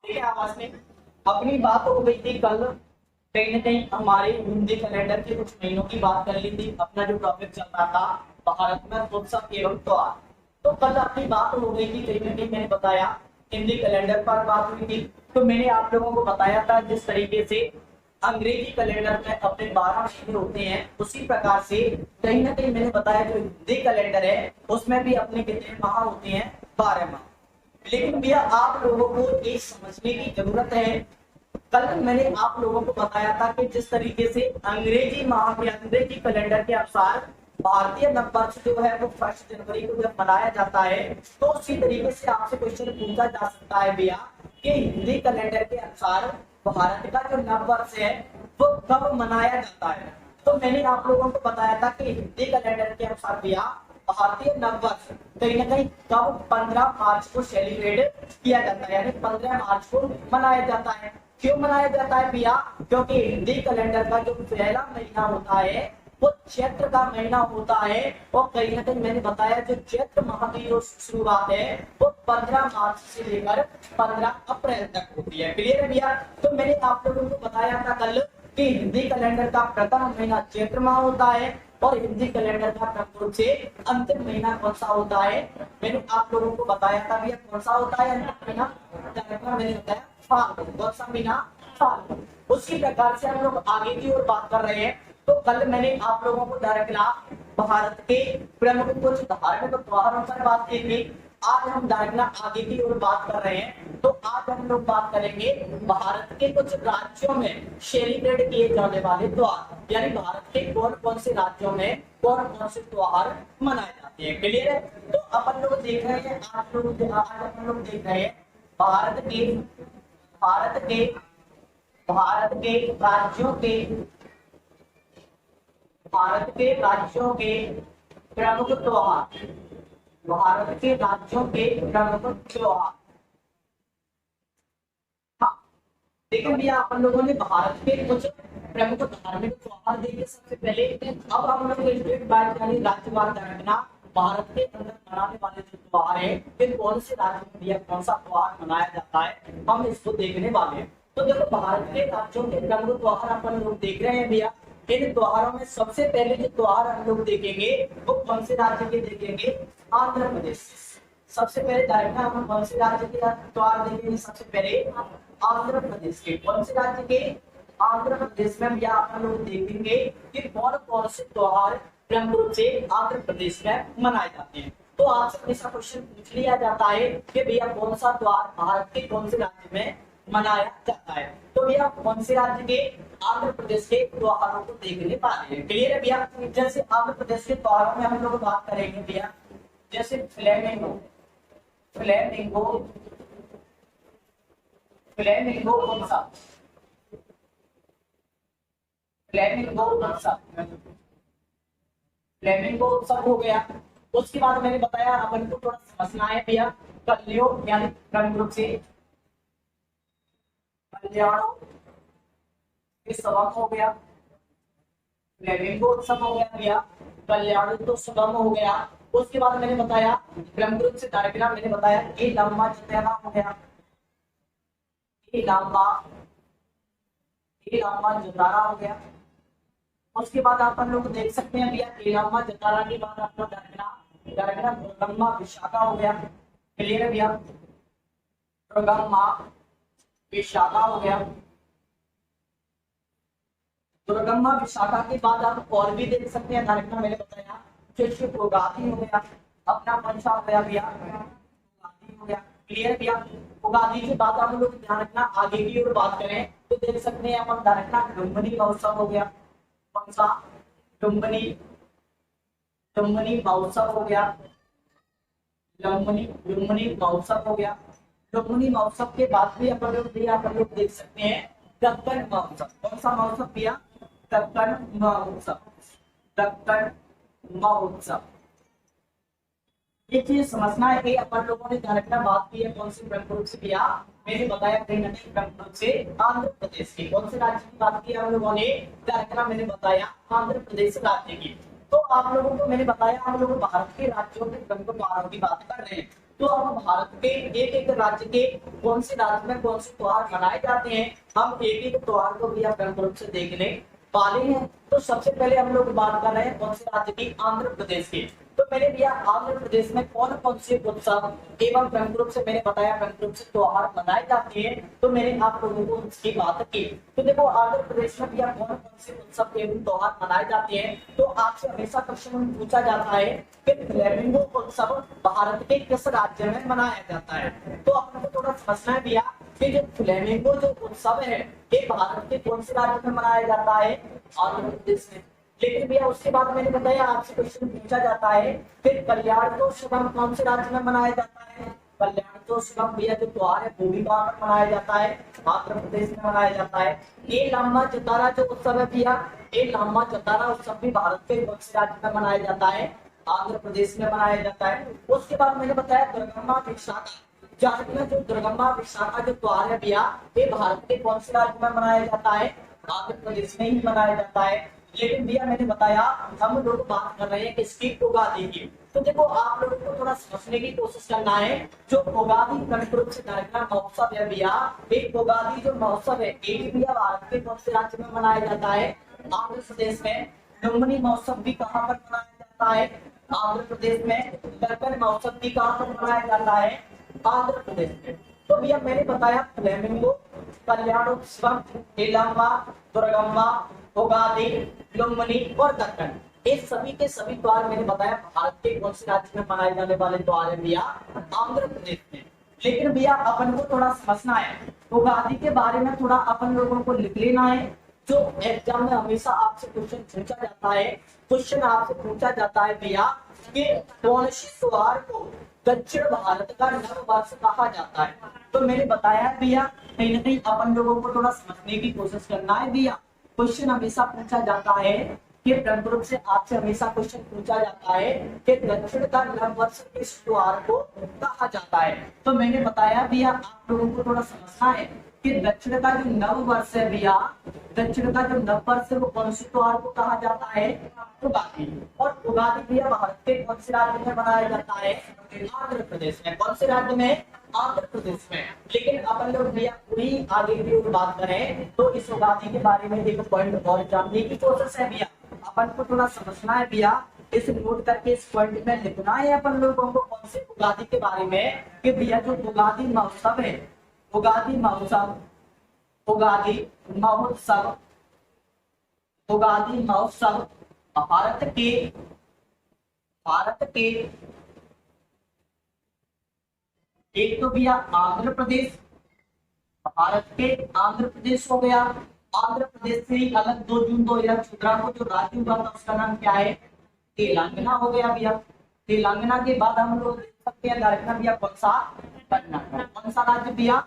ठीक है आवाज में। अपनी बात हो गई थी कल, कहीं ना कहीं हमारे हिंदी कैलेंडर के कुछ महीनों की बात कर ली थी। अपना जो टॉपिक चल रहा था भारत में उत्सव एवं त्योहार। तो कल अपनी बात हो गई थी, कहीं ना कहीं मैंने बताया हिंदी कैलेंडर पर बात हुई थी। तो मैंने आप लोगों को बताया था जिस तरीके से अंग्रेजी कैलेंडर में अपने 12 महीने होते हैं, उसी प्रकार से कहीं ना कहीं मैंने बताया जो हिंदी कैलेंडर है उसमें भी अपने कितने माह होते हैं, 12 माह। लेकिन भैया आप लोगों को एक समझने की जरूरत है। कल मैंने आप लोगों को बताया था कि जिस तरीके से अंग्रेजी माह के अंग्रेजी कैलेंडर के अनुसार भारतीय नववर्ष जो है वो 1 जनवरी को जब मनाया जाता है, तो उसी तरीके से आपसे क्वेश्चन पूछा जा सकता है भैया कि हिंदी कैलेंडर के अनुसार भारत का जो नववर्ष है वो कब मनाया जाता है। तो मैंने आप लोगों को बताया था कि हिंदी कैलेंडर के अनुसार भैया भारतीय नववर्ष कहीं ना कहीं कब 15 मार्च को सेलिब्रेट किया जाता है, यानी 15 मार्च को मनाया जाता है। क्यों मनाया जाता है भैया? क्योंकि हिंदी कैलेंडर का जो पहला महीना होता है वो चैत्र का महीना होता है, और कहीं ना कहीं मैंने बताया जो चैत्र माह की जो शुरुआत है वो 15 मार्च से लेकर 15 अप्रैल तक होती है। क्लियर है भैया? तो मैंने आप लोगों को बताया था कल कि हिंदी कैलेंडर का प्रथम महीना चैत्र माह होता है, और हिंदी कैलेंडर का प्रथम से अंतिम महीना कौन सा होता है, मैंने आप लोगों को बताया था भैया कौन सा होता है अंतिम महीना। मैंने बताया फाल्गुन। कौन सा महीना? फाल्गुन। उसी प्रकार से हम लोग आगे की ओर बात कर रहे हैं। तो कल मैंने आप लोगों को डायरेक्टला भारत के प्रमुख कुछ धार्मिक त्योहारों पर बात की थी। आज हम डायरेक्टला आगे की ओर बात कर रहे हैं। तो आज हम लोग बात करेंगे भारत के कुछ राज्यों में सेलिब्रेट किए जाने वाले त्योहार, यानी भारत के कौन कौन से राज्यों में कौन कौन से त्योहार मनाए जाते हैं। क्लियर है? तो अपन लोग देख रहे हैं, आप लोग आज अपन लोग देख रहे हैं भारत के भारत के भारत के राज्यों के भारत के राज्यों के प्रमुख त्योहार, भारत के राज्यों के प्रमुख त्योहार। हाँ, देखिए भैया अपन लोगों ने भारत के कुछ प्रमुख धार्मिक त्योहार देखे। सबसे पहले अब हम लोग स्टेट वाइज यानी राज्यवार देखना भारत के अंदर मनाने वाले जो त्योहार है फिर कौन से राज्य में भैया कौन सा त्योहार मनाया जाता है हम इसको देखने वाले हैं। तो देखो भारत के राज्यों के प्रमुख त्योहार अपन लोग देख रहे हैं भैया। इन त्योहारों में सबसे पहले जो त्योहार हम लोग देखेंगे वो कौन से राज्य के देखेंगे? आंध्र प्रदेश। सबसे पहले डायरेक्ट हम कौन से राज्य के त्योहार देखेंगे? सबसे पहले आंध्र प्रदेश के। कौन से राज्य के? आंध्र प्रदेश में भैया आप लोग देखेंगे कि कौन कौन से त्योहार प्रमुख रूप से आंध्र प्रदेश में मनाए जाते हैं। तो आपसे हमेशा क्वेश्चन पूछ लिया जाता है कि भैया कौन सा त्योहार भारत के कौन से राज्य में मनाया जाता है। तो भैया कौन से राज्य के? आंध्र प्रदेश के त्योहारों को देखने वाले हैं। क्लियर है भैया? जैसे आंध्र प्रदेश के त्योहारों में हम लोग बात करेंगे भैया, जैसे फ्लेमिंगो फ्लेमिंगो फ्लेमिंगो कौन सा? फ्लेमिंगो कौन सा? फ्लेमिंगो उत्सव हो गया। उसके बाद मैंने बताया अपन को थोड़ा समझना है भैया कलियो यानी प्रमुख रूप से कल्याण समाप्त हो गया, फ्लेमिंगो उत्सव हो गया भैया, कल्याण तो सुगम हो गया। उसके बाद मैंने बताया प्रमुख रूप से कार्यक्रम मैंने बताया ये लंबा जतेरा हो गया, ये लंबा जतारा हो गया। उसके बाद अपन लोग देख सकते हैं भैया ये लंबा जतारा के बाद आपका कार्यक्रम दुर्गम्मा विशाखा हो गया। क्लियर है भैया? दुर्गम्मा विशाखा हो गया। दुर्गम्मा विशाखा के बाद आप और भी देख सकते हैं कार्यक्रम मैंने बताया शिशु उगादी हो गया, अपना पंचा हो गया भैया, उगादी हो गया। क्लियर भैया? उगादी के बाद आप लोग ध्यान रखना आगे की ओर बात करें तो देख सकते हैं अपन ध्यान रखना डुम्बनी महोत्सव हो गया। कौन सा? डुम्बनी डुम्बनी महोत्सव हो गया, डुम्बनी महोत्सव हो गया। डुम्बनी महोत्सव के बाद भी अपन लोग देख सकते हैं दक्कन महोत्सव। कौन सा महोत्सव भैया? दक्कन महोत्सव। दक्कन महोत्सव ये चीज समझना है कि अपन लोगों ने डायरेक्ट बात की है कौन सी प्रमुख रूप से भैया मैंने बताया कहीं ना कहीं प्रमुख रूप से आंध्र प्रदेश की। कौन से राज्य की बात की हम लोगों ने? डायरेक्ट मैंने बताया आंध्र प्रदेश राज्य की। तो आप लोगों को मैंने बताया हम लोग भारत के राज्यों के प्रमुख त्योहारों की बात कर रहे हैं। तो अब भारत के एक एक राज्य के कौन से राज्य में कौन से त्योहार मनाए जाते हैं, हम एक एक त्योहार को भी आप रूप से देखने वाले हैं। तो सबसे पहले हम लोग बात कर रहे हैं कौन से राज्य की, आंध्र प्रदेश की। तो मैंने भैया आंध्र प्रदेश में कौन कौन से उत्सव एवं प्रमुख रूप से मैंने बताया प्रमुख रूप से त्योहार मनाए जाते हैं, तो मैंने आप लोगों को इसकी बात की। तो देखो आंध्र प्रदेश में भैया कौन कौन से उत्सव एवं त्योहार मनाए जाते हैं, तो आपसे हमेशा क्वेश्चन पूछा जाता है कि फ्लेमिंगो उत्सव भारत के किस राज्य में मनाया जाता है। तो आपको थोड़ा समझना है भैया कि जो फ्लेमिंगो जो उत्सव है ये भारत के कौन से राज्य में मनाया जाता है, आंध्र प्रदेश में। लेकिन भैया उसके बाद मैंने बताया आपसे क्वेश्चन पूछा जाता है फिर कल्याणोत्सव कौन से राज्य में मनाया जाता है, कल्याणोत्सव भैया जो त्योहार है वो भी वहां पर मनाया जाता है, आंध्र प्रदेश में मनाया जाता है। ये लामा जतारा जो उत्सव है भैया, ये लामा जतारा उत्सव भी भारत के कौन से राज्य में मनाया जाता है, आंध्र प्रदेश में मनाया जाता है। उसके बाद मैंने बताया दुर्गम्मा विशाखा, झारखंड में जो दुर्गम्मा विशाखा जो त्योहार है भैया ये भारत के कौन से राज्य में मनाया जाता है, आंध्र प्रदेश में ही मनाया जाता है। लेकिन भैया मैंने बताया हम लोग बात कर रहे हैं किसकी, उगादि की। तो देखो आप लोगों को थोड़ा समझने की कोशिश करना है, जो उगादि प्रमुख रूप से कार्यक्रम महोत्सव है भैया, एक उगादि जो महोत्सव है ये भी भैया भारत के कौन से राज्य में मनाया जाता है, आंध्र प्रदेश में। लुम्बिनी महोत्सव भी कहाँ पर मनाया जाता है, आंध्र प्रदेश में। दक्कन महोत्सव भी कहाँ पर मनाया जाता है, आंध्र प्रदेश में। तो भैया मैंने बताया फ्लेमिंगो, कल्याणोत्सव, इलामा, दुर्गम्मा, उगादि, लुम्बिनी और दक्कन, ये सभी के सभी त्योहार मैंने बताया भारत के कौन से राज्य में मनाए जाने वाले त्योहार है भैया, आंध्र प्रदेश में। लेकिन भैया अपन को थोड़ा समझना है, उगादि के बारे में थोड़ा अपन लोगों को लिख लेना है। जो एग्जाम में हमेशा आपसे क्वेश्चन पूछा जाता है, क्वेश्चन आपसे पूछा जाता है भैया कि कौन सी त्योहार को दक्षिण भारत का नव वर्ष कहा जाता है। तो मैंने बताया है भैया कहीं ना कहीं अपन लोगों को थोड़ा समझने की कोशिश करना है भैया। क्वेश्चन हमेशा पूछा जाता है कि प्रमुख रूप से आपसे हमेशा क्वेश्चन पूछा जाता है कि दक्षिण का नव वर्ष किस त्योहार को कहा जाता है। तो मैंने बताया भैया आप लोगों को थोड़ा समझना है कि दक्षिण का जो नव वर्ष है भैया, दक्षिण का जो नव वर्ष है वो कौन से त्योहार को कहा जाता है, उगादि। और उगादि भैया भारत के कौन से राज्य में मनाया जाता है, आंध्र प्रदेश में। कौन से राज्य में, आंध्र प्रदेश में। लेकिन अपन लोग भैया पूरी आगे की ओर बात करें तो इस उगादि के बारे में एक पॉइंट और जानने की कोशिश है भैया, अपन को थोड़ा समझना है भैया, इस नोट करके इस पॉइंट में लिखना है अपन लोगों को कौन से उगादि के बारे में कि भैया जो उगादि महोत्सव है, उगादि महोत्सव, उगादि महोत्सव, उगादि महोत्सव भारत के एक तो भैया आंध्र प्रदेश, भारत के आंध्र प्रदेश हो गया। आंध्र प्रदेश से ही अलग 2 जून 2014 को जो राज्य हुआ था उसका नाम क्या है, तेलंगाना हो गया भैया। तेलंगाना के बाद हम लोग देख सकते हैं झारखंड भैया कौन सा, कर्नाटक। कौन सा राज्य भैया,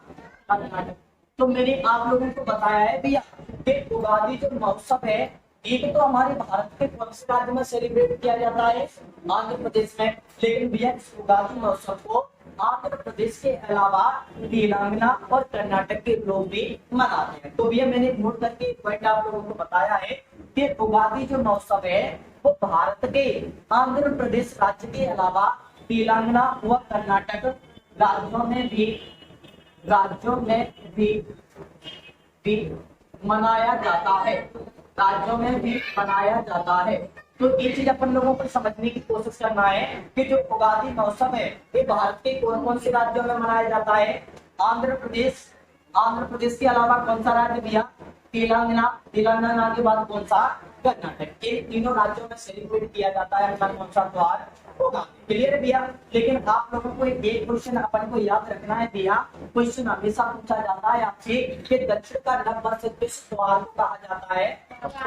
कर्नाटक। तो मैंने आप लोगों को बताया है भैया कि उगादि जो महोत्सव है एक तो हमारे भारत के कौन से राज्य में सेलिब्रेट किया जाता है, आंध्र प्रदेश में। लेकिन भैया इस उगादि महोत्सव को आंध्र प्रदेश के अलावा तेलंगाना और कर्नाटक के लोग भी मनाते हैं। तो भैया मैंने नोट करके पॉइंट आप लोगों को बताया है कि उगादि जो महोत्सव है वो भारत के आंध्र प्रदेश राज्य के अलावा तेलंगाना व कर्नाटक राज्यों में भी मनाया जाता है, राज्यों में भी मनाया जाता है। तो ये चीज अपन लोगों को समझने की कोशिश करना है कि जो उगादि महोत्सव है ये भारत के कौन कौन से राज्यों में मनाया जाता है, आंध्र प्रदेश, आंध्र प्रदेश के अलावा कौन सा राज्य भैया, तेलंगाना, तेलंगाना के बाद कौन सा, कर्नाटक। इन तीनों राज्यों में सेलिब्रेट किया जाता है अपना कौन सा त्योहार, उगादि। क्लियर है भैया। लेकिन आप लोगों को एक क्वेश्चन अपन को याद रखना है भैया, क्वेश्चन हमेशा पूछा जाता है आपसे कि दक्षिण का नव वर्ष किस त्योहार को कहा जाता है,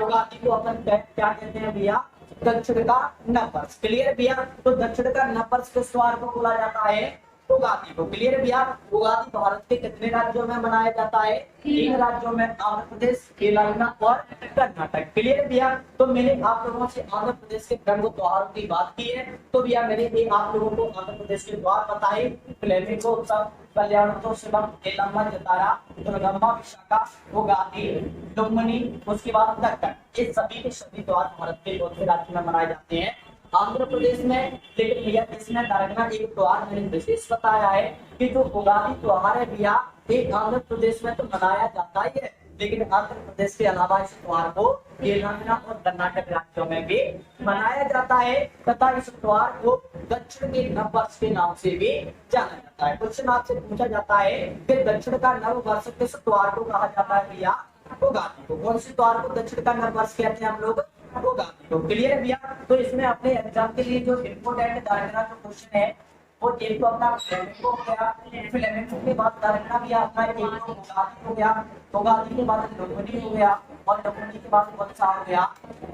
उगादि को अपन क्या कहते हैं भैया, दक्षिण का नव वर्ष। क्लियर भैया। तो दक्षिण का नव वर्ष किस त्योहार को बोला जाता है, उगादि को। क्लियर भैया। उगादि भारत के कितने राज्यों में मनाया जाता है, 3 राज्यों में, आंध्र प्रदेश, तेलंगाना और कर्नाटक। क्लियर भैया। तो मैंने आप लोगों से आंध्र प्रदेश के प्रमुख त्योहारों की बात की है। तो भैया मैंने आप लोगों को आंध्र प्रदेश के त्योहार बताए, फ्लेमिंगो उत्सव, कल्याणोत्सव, तेलंगाना जतारा, दुर्गम्मा विशाखा, उगादि, लुम्बिनी, उसके बाद दक्कन। ये सभी के सभी त्योहार भारत के कौन से राज्य में मनाए जाते हैं, आंध्र प्रदेश में। लेकिन भैया इसमें दरगना एक त्योहार मैंने विशेष बताया है कि जो उगादी त्योहार है भैया ये आंध्र प्रदेश में तो मनाया जाता ही है, लेकिन आंध्र प्रदेश के अलावा इस त्योहार को तेलंगाना और कर्नाटक राज्यों में भी मनाया जाता है तथा इस त्योहार को दक्षिण के नव वर्ष के नाम से भी जाना जाता है। क्वेश्चन आपसे पूछा जाता है कि दक्षिण का नव वर्ष किस त्योहार को कहा जाता है भैया? उगादी को। कौन से त्योहार को दक्षिण का नव वर्ष कहते हैं हम लोग? उगादी को। क्लियर है भैया? तो इसमें अपने एग्जाम के लिए जो इम्पोर्टेंट दरगना जो क्वेश्चन है वो एक तो अपना फ्लेमेंको हो गया, फ्लेमेंको के बाद दरगना भी अपना एक तो उगादी हो गया, उगादी के बाद लोहड़ी हो गया और लोहड़ी के बाद कौन सा हो गया?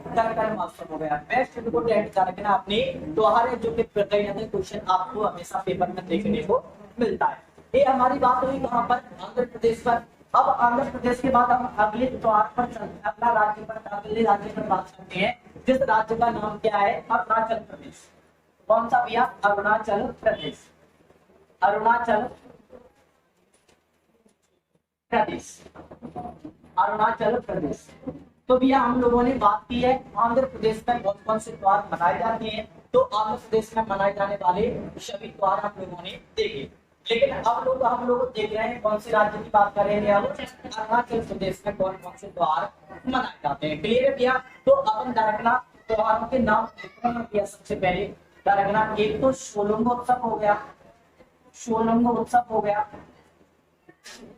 दरगना महोत्सव हो गया। बेस्ट इम्पोर्टेंट दरगना अपनी त्योहार है जो कि कहीं ना कहीं क्वेश्चन आपको हमेशा पेपर में देखने को मिलता है। ये हमारी बात हुई कहाँ पर? आंध्र प्रदेश पर। अब आंध्र प्रदेश के बाद हम अगले त्योहार पर चलते हैं, अगला राज्य पर, अगले राज्य पर बात करते हैं जिस राज्य का नाम क्या है? अरुणाचल प्रदेश। कौन सा भैया? अरुणाचल प्रदेश। अरुणाचल प्रदेश। अरुणाचल प्रदेश। तो भैया हम लोगों ने बात की है आंध्र प्रदेश में कौन कौन से त्योहार मनाए जाते हैं। तो आंध्र प्रदेश में मनाए जाने वाले सभी त्योहार हम लोगों ने देखे। लेकिन अब हम लोग देख रहे हैं कौन से राज्य की बात कर रहे हैं? अरुणाचल प्रदेश में कौन कौन से त्योहार मनाए जाते हैं। क्लियर है भैया? तो अपन दरगना त्योहारों के नाम किया। सबसे पहले दरगना एक तो सोलंग उत्सव हो गया, सोलंग उत्सव हो गया,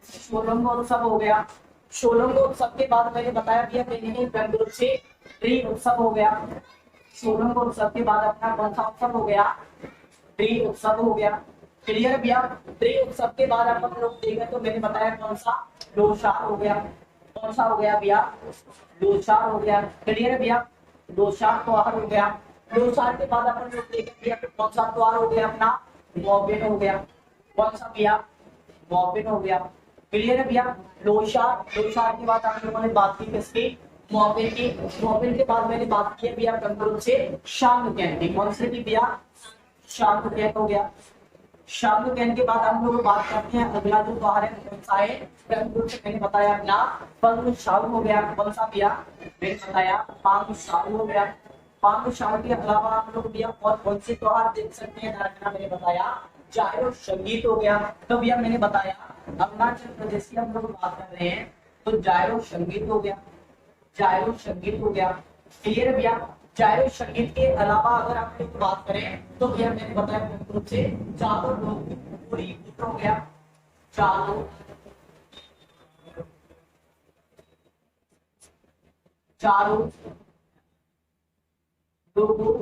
सोलंग उत्सव हो गया। सोलंग उत्सव के बाद मैंने बताया भैया बेंगलुरु से ट्री उत्सव हो गया। सोलंग उत्सव के बाद अपना कौन सा उत्सव हो गया? ट्री उत्सव हो गया। क्लियर भैया? ट्री उत्सव के बाद अपन लोग देखें तो मैंने बताया कौन सा? लोसार हो गया। कौन सा हो गया भैया? लोसार हो गया। क्लियर है भैया? लोसार त्योहार हो गया। लोसार के बाद अपन लोग देखें भैया कौन सा त्योहार हो गया? अपना मोबिन हो गया। कौन सा भैया? मोबिन हो गया। क्लियर है भैया? लोसार, लोसार के बाद हम लोगों ने बात की किसकी? मोबिन की। मोबिन के बाद मैंने बात की भैया कंक्लूड से शांगुकैन की। कौन से की भैया? शांगुकैन हो गया। शांगुकैन के बाद हम लोग बात करते हैं अगला जो त्योहार है कौन सा है? मैंने बताया अपना पंग शाल हो गया। कौन सा भैया? मैंने बताया पंग शाल हो गया। पंग शाल के अलावा हम लोग भैया और कौन से त्योहार देख सकते हैं? दरगना मैंने बताया जायो संगीत हो गया। तो भैया मैंने बताया अरुणाचल प्रदेश की हम लोग बात कर रहे हैं तो जायो संगीत हो गया, जायो संगीत हो गया। क्लियर है भैया? जायो संगीत के अलावा अगर आप लोग बात करें तो भैया मैंने बताया मुख्य रूप से चारों लोग पूरी हो गया। चारों लोगों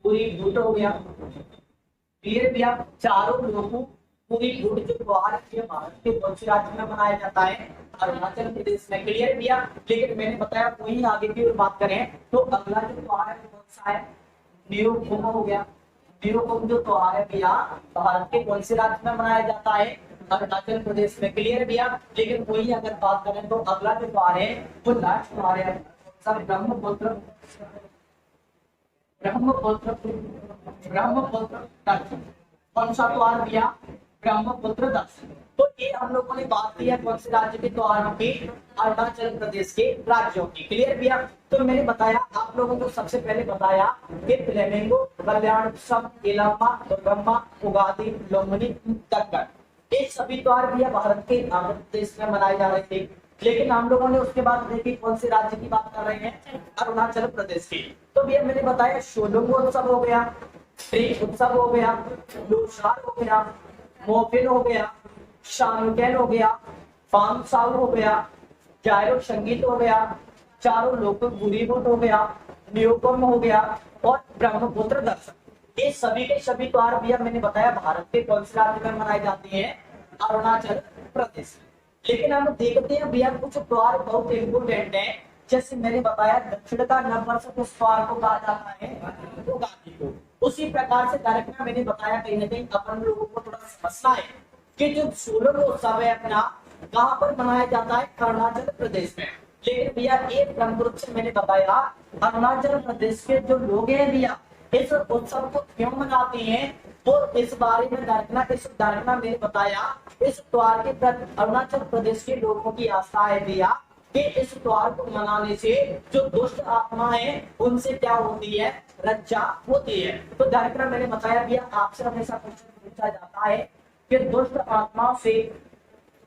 पूरी गुट हो गया। क्लियर भैया? चारों लोगों पूरी गुट जो त्योहार भारत के कौन से राज्य में मनाया जाता है? अरुणाचल प्रदेश में। क्लियर भैया? लेकिन मैंने बताया वही आगे की बात करें तो अगला जो त्योहार है कौन सा है? न्यूकुंभ हो गया। न्यूकुंभ जो त्योहार है भैया भारत के कौन से राज्य में मनाया जाता है? अरुणाचल प्रदेश में। क्लियर भैया? लेकिन वही अगर बात करें तो अगला जो त्योहार है वो लास्ट त्योहार है ब्रह्मपुत्र, ब्रह्मपुत्र, ब्रह्मपुत्र दर्शन। कौन सा त्योहार भैया? ब्रह्मपुत्र दर्शन। तो ये हम लोगों ने बात की है कौन से राज्य के त्योहारों की? अरुणाचल प्रदेश के राज्यों की। क्लियर भैया? तो मैंने बताया आप लोगों को सबसे पहले बताया कि फ्लेमिंगो, कल्याण उत्सव, इलामा, दुर्गम्मा, उगादी, लोमड़ी, दक्कन, ये सभी त्योहार भैया भारत के आंध्र प्रदेश में मनाए जा रहे थे। लेकिन हम लोगों ने उसके बाद देखी कौन से राज्य की बात कर रहे हैं? अरुणाचल प्रदेश की। तो भैया मैंने बताया सोलंग उत्सव हो गया, ट्री उत्सव हो गया, लोसार हो गया, मोबिन हो गया, शांगुकैन हो गया, पांगसाल हो गया, जायो संगीत हो गया, चारों लोग बुरीबुट हो गया, न्यूकुंभ हो गया और ब्रह्मपुत्र दर्शन। ये सभी के सभी त्योहार भैया मैंने बताया भारत के कौन से राज्य में मनाए जाते हैं? अरुणाचल प्रदेश। लेकिन हम देखते हैं भैया कुछ त्योहार बहुत इंपोर्टेंट है। जैसे मैंने बताया दक्षिण का नववर्ष किस त्योहार को कहा जाता है? उगादी को। उसी प्रकार से दरगना मैंने बताया कहीं ना कहीं अपन लोगों को थोड़ा समझना है कि जो सोलर उत्सव है अपना कहाँ पर मनाया जाता है? अरुणाचल प्रदेश में। लेकिन भैया एक प्रमुख से मैंने बताया अरुणाचल प्रदेश के जो लोग हैं भैया इस उत्सव को क्यों मनाते हैं तो इस बारे में दरगना मैंने बताया इस त्योहार के प्रति अरुणाचल प्रदेश के लोगों की आस्था है भैया कि इस त्योहार को मनाने से जो दुष्ट आत्मा है उनसे क्या होती है, रक्षा होती है। तो डायरेक्टर मैंने बताया भी आपसे हमेशा क्वेश्चन पूछा जाता है कि दुष्ट आत्माओं से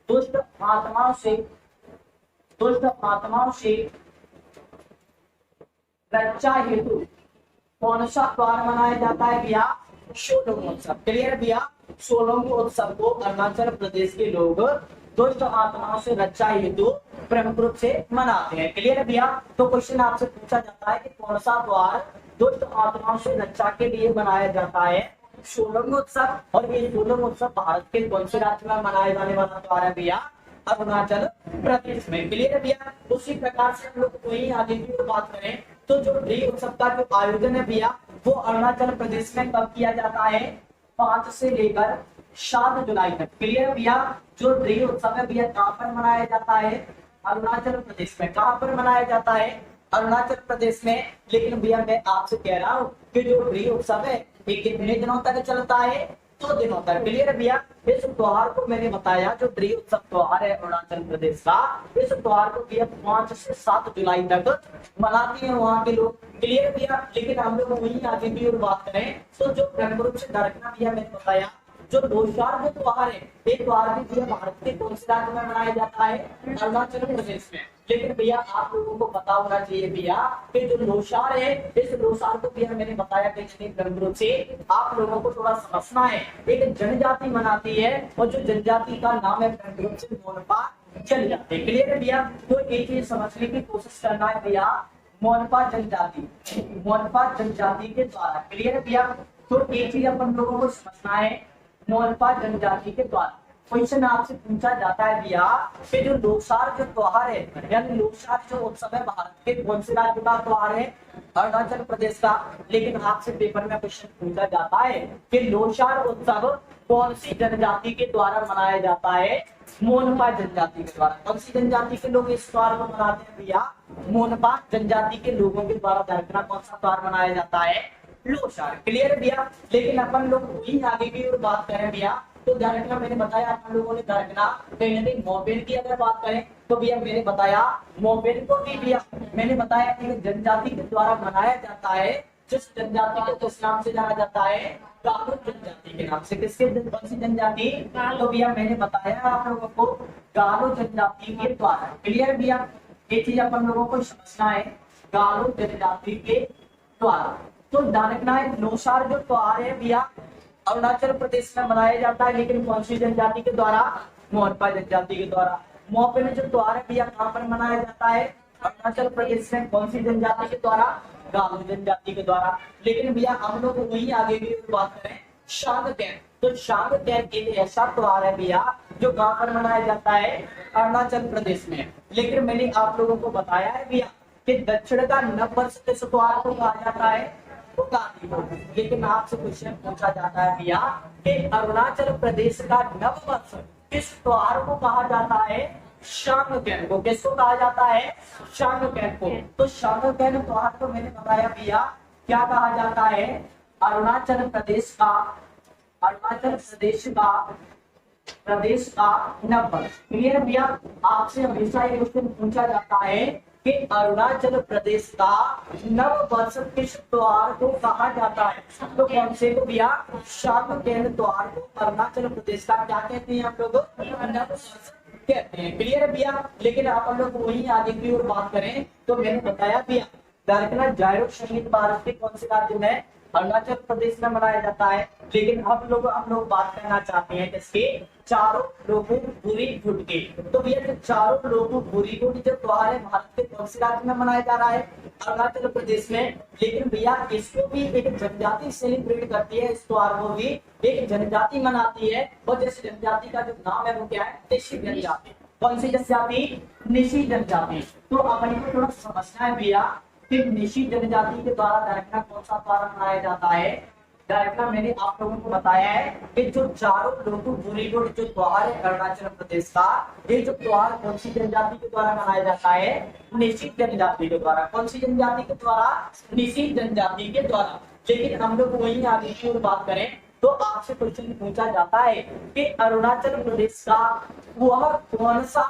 दुष्ट आत्माओं से दुष्ट आत्माओं से रक्षा हेतु कौन सा त्योहार मनाया जाता है भैया, सोलोंग उत्सव। क्लियर भैया, सोलोंग उत्सव को अरुणाचल प्रदेश के लोग दुष्ट आत्माओं से रक्षा हेतु प्रमुख रूप से मनाते हैं। क्लियर भैया, तो क्वेश्चन आपसे पूछा जाता है कि कौन सा त्योहार दुष्ट आत्माओं से रक्षा के लिए मनाया जाता है, सोलोंग उत्सव। और ये सोलोंग उत्सव भारत के कौन से राज्य में मनाया जाने वाला त्योहार है भैया, अरुणाचल प्रदेश में। क्लियर है भैया, उसी प्रकार से हम लोग वही आगे की बात करें तो जो ड्री उत्सव का जो आयोजन है भैया वो अरुणाचल प्रदेश में कब किया जाता है, 5 से लेकर 7 जुलाई तक। क्लियर भैया, जो ड्री उत्सव है भैया कहाँ पर मनाया जाता है, अरुणाचल प्रदेश में। कहाँ पर मनाया जाता है, अरुणाचल प्रदेश में। लेकिन भैया मैं आपसे कह रहा हूँ कि जो ड्री उत्सव है ये कितने दिनों तक चलता है, 2 दिनों तक। क्लियर है भैया, इस त्योहार को मैंने बताया जो ड्री उत्सव त्योहार है अरुणाचल प्रदेश का, इस त्योहार को भैया 5 से 7 जुलाई तक मनाते हैं वहाँ के लोग। क्लियर भैया, लेकिन हम लोग वही आगे की ओर बात करें तो जो प्रमुख रूप से दरकना भैया मैंने बताया जो लोसार जो त्योहार है ये त्योहार भी भैया भारत के कौन से राज्य में मनाया जाता है, अरुणाचल प्रदेश में। लेकिन भैया आप लोगों को पता होना चाहिए भैया कि जो लोसार है इस लोसार को भैया मैंने बताया कि प्रमुख रूप से आप लोगों को थोड़ा समझना है, एक जनजाति मनाती है और जो जनजाति का नाम है प्रमुख रूप से मोनपा जनजाति। क्लियर है भैया, तो एक चीज समझने की कोशिश करना है भैया, मोनपा जनजाति, मोनपा जनजाति के द्वारा। क्लियर है भैया, तो एक चीज अपन लोगों को समझना है, मोनपा जनजाति के द्वारा क्वेश्चन आपसे पूछा जाता है भैया कि जो लोसार जो त्योहार है यानी लोसार जो उत्सव है भारत के कौन से राज्य का त्योहार है, अरुणाचल प्रदेश का। लेकिन आपसे पेपर में क्वेश्चन पूछा जाता है कि लोसार उत्सव कौन सी जनजाति के द्वारा मनाया जाता है, मोनपा जनजाति के द्वारा। कौन सी जनजाति के लोग इस त्योहार को मनाते हैं भैया, मोनपा जनजाति के लोगों के द्वारा दरकना कौन सा त्योहार मनाया जाता है, लोसार। क्लियर है भैया, लेकिन अपन लोग वही आगे की ओर बात करें भैया तो दरकना मैंने बताया अपन लोगों ने दरकना कहीं ना कहीं मोपेन की अगर बात करें तो भैया मैंने बताया मोपेन को भी भैया मैंने बताया एक जनजाति के द्वारा मनाया जाता है जिस जनजाति को किस नाम से जाना जाता है, गारो जनजाति के नाम से। किसके कौन सी जनजाति, तो भैया मैंने बताया आप लोगों को गारो जनजाति के द्वारा। क्लियर भैया, ये चीज अपन लोगों को समझना है, गारो जनजाति के द्वारा। तो दरकना लोसार जो त्योहार है भैया अरुणाचल प्रदेश में मनाया जाता है, लेकिन कौन सी जनजाति के द्वारा, मोनपा जनजाति के द्वारा। मोपेन जो त्योहार है भैया कहाँ पर मनाया जाता है, अरुणाचल प्रदेश में। कौन सी जनजाति के द्वारा, गारो जनजाति के द्वारा। लेकिन भैया हम लोग वही आगे की बात करें शांगतेन, तो शांगतेन एक ऐसा त्योहार है भैया जो कहाँ पर मनाया जाता है, अरुणाचल प्रदेश में। लेकिन मैंने आप लोगों को बताया है भैया कि दक्षिण का नववर्ष किस त्योहार को कहा जाता है, उगादी को। लेकिन आपसे क्वेश्चन पूछा जाता है भैया कि अरुणाचल प्रदेश का नववर्ष किस त्योहार को कहा जाता है, शांगतेन को। किसको कहा जाता है, शांगतेन को। तो शांगतेन त्योहार को मैंने बताया भैया क्या कहा जाता है, अरुणाचल प्रदेश का नववर्ष। क्लियर भैया, आपसे हमेशा ये क्वेश्चन पूछा जाता है कि अरुणाचल प्रदेश का नववर्ष किस त्योहार को कहा जाता है, तो कौन से को भैया, शांगतेन त्योहार को अरुणाचल प्रदेश का क्या कहते हैं हम लोग, नववर्ष कहते हैं। क्लियर है भैया, लेकिन आप लोग वही आगे की ओर बात करें तो मैंने बताया भैया दरकना जायरो संगीत भारत के कौन से राज्य में, अरुणाचल प्रदेश में मनाया जाता है। लेकिन हम लोग बात करना चाहते हैं किसके, चारों लोगों बुरी गुट के। तो भैया जो चारों लोगों बुरी गुट जो त्योहार है भारत के कौन से राज्य में मनाया जा रहा है, अरुणाचल प्रदेश में। लेकिन भैया इसको भी एक जनजाति सेलिब्रेट करती है, इस त्योहार को भी एक जनजाति मनाती है और जिस जनजाति का जो नाम है वो क्या है, निशी जनजाति। कौन सी जनजाति, निशी जनजाति। तो अपन को थोड़ा समझना है भैया कि निशी जनजाति के द्वारा दरकना कौन सा त्योहार मनाया जाता है। दरकना मैंने आप लोगों को बताया है कि जो चारों लोगों बुरी गुट जो त्योहार है अरुणाचल प्रदेश का, ये जो त्योहार कौन सी जनजाति के द्वारा मनाया जाता है, निशी जनजाति के द्वारा। कौन सी जनजाति के द्वारा, निशी जनजाति के द्वारा। लेकिन हम लोग वही आगे की ओर बात करें तो आपसे क्वेश्चन पूछा जाता है कि अरुणाचल प्रदेश का वह कौन सा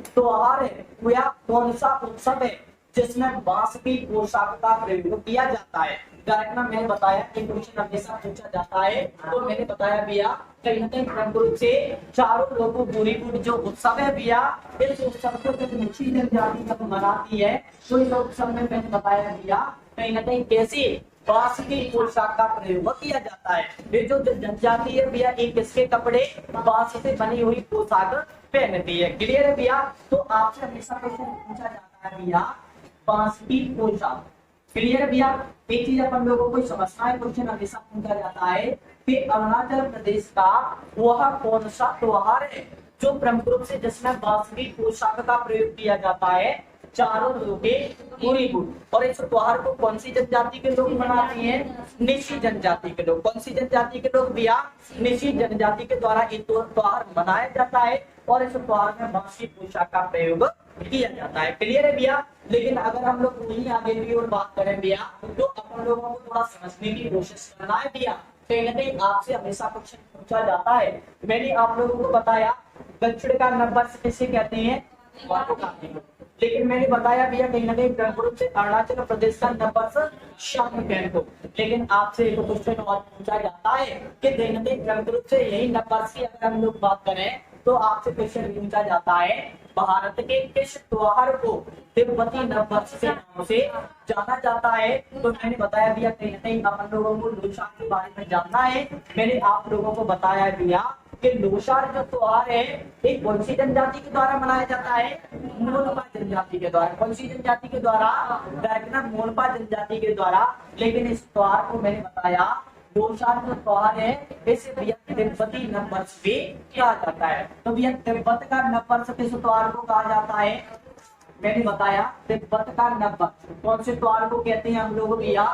त्योहार है या कौन सा उत्सव है जिसमें बांस की पोशाक का प्रयोग किया जाता है। डायरेक्ट में मैंने बताया कि क्वेश्चन हमेशा पूछा जाता है, तो मैंने बताया भैया कहीं ना कहीं क्रम रूप से चारों लोगों बॉलीवुड जो उत्सव है भैया, इस उत्सव को जब निश्चित जनजाति जब मनाती है तो इस उत्सव में मैंने बताया भैया कहीं ना कहीं कैसे बांस की पोशाक का प्रयोग किया जाता है। ये जो जनजाति है भैया एक किसके कपड़े बांस से बनी हुई पोशाक पहनती है। क्लियर है भैया? तो आपसे हमेशा क्वेश्चन पूछा जाता है भैया बांस की पोशाक। क्लियर है भैया? एक चीज अपन लोगों को समझना है, क्वेश्चन हमेशा पूछा जाता है कि अरुणाचल प्रदेश का वह कौन सा त्योहार है जो प्रमुख रूप से जिसमें बांस की पोशाक का प्रयोग किया जाता है चारों लोगों के बॉलीवुड। और इस त्योहार को कौन सी जनजाति के लोग मनाते हैं? निशी जनजाति के लोग। कौन सी जनजाति के लोग भैया? निशी जनजाति के द्वारा ये त्योहार मनाया जाता है और इस त्योहार में बांस की पोशाक का प्रयोग किया जाता है। क्लियर है भैया? लेकिन अगर हम लोग वही आगे की ओर बात करें भैया तो अपन लोगों को थोड़ा समझने की कोशिश करना है भैया। कहीं ना कहीं आपसे हमेशा क्वेश्चन पूछा जाता है। मैंने आप लोगों को बताया दक्षिण का नंबर किसे कहते हैं? लेकिन मैंने बताया भैया कहीं ना कहीं प्रमुख रूप से अरुणाचल प्रदेश का नंबर शामकैन को। लेकिन आपसे एक क्वेश्चन और पूछा जाता है कि कहीं ना कहीं प्रमुख रूप से यही नंबर की अगर हम लोग बात करें तो आपसे क्वेश्चन पूछा जाता है भारत के किस त्योहार को तिब्बती नववर्ष के नाम से जाना जाता है। तो मैंने बताया भैया कहीं ना कहीं अपन लोगों को लोसार के बारे में जानना है। मैंने आप लोगों को बताया भैया कि लोसार जो त्योहार है एक कौन सी जनजाति के द्वारा मनाया जाता है? मोनपा जनजाति के द्वारा। कौन सी जनजाति के द्वारा? मोनपा जनजाति के द्वारा। लेकिन इस त्योहार को मैंने बताया लोसार जो त्योहार है इसे भैया तिब्बती नववर्ष भी कहा जाता है। तो भैया तिब्बत का नववर्ष किस त्योहार को कहा जाता है? मैंने बताया तिब्बत का नववर्ष कौन से त्योहार को कहते हैं हम लोग भैया?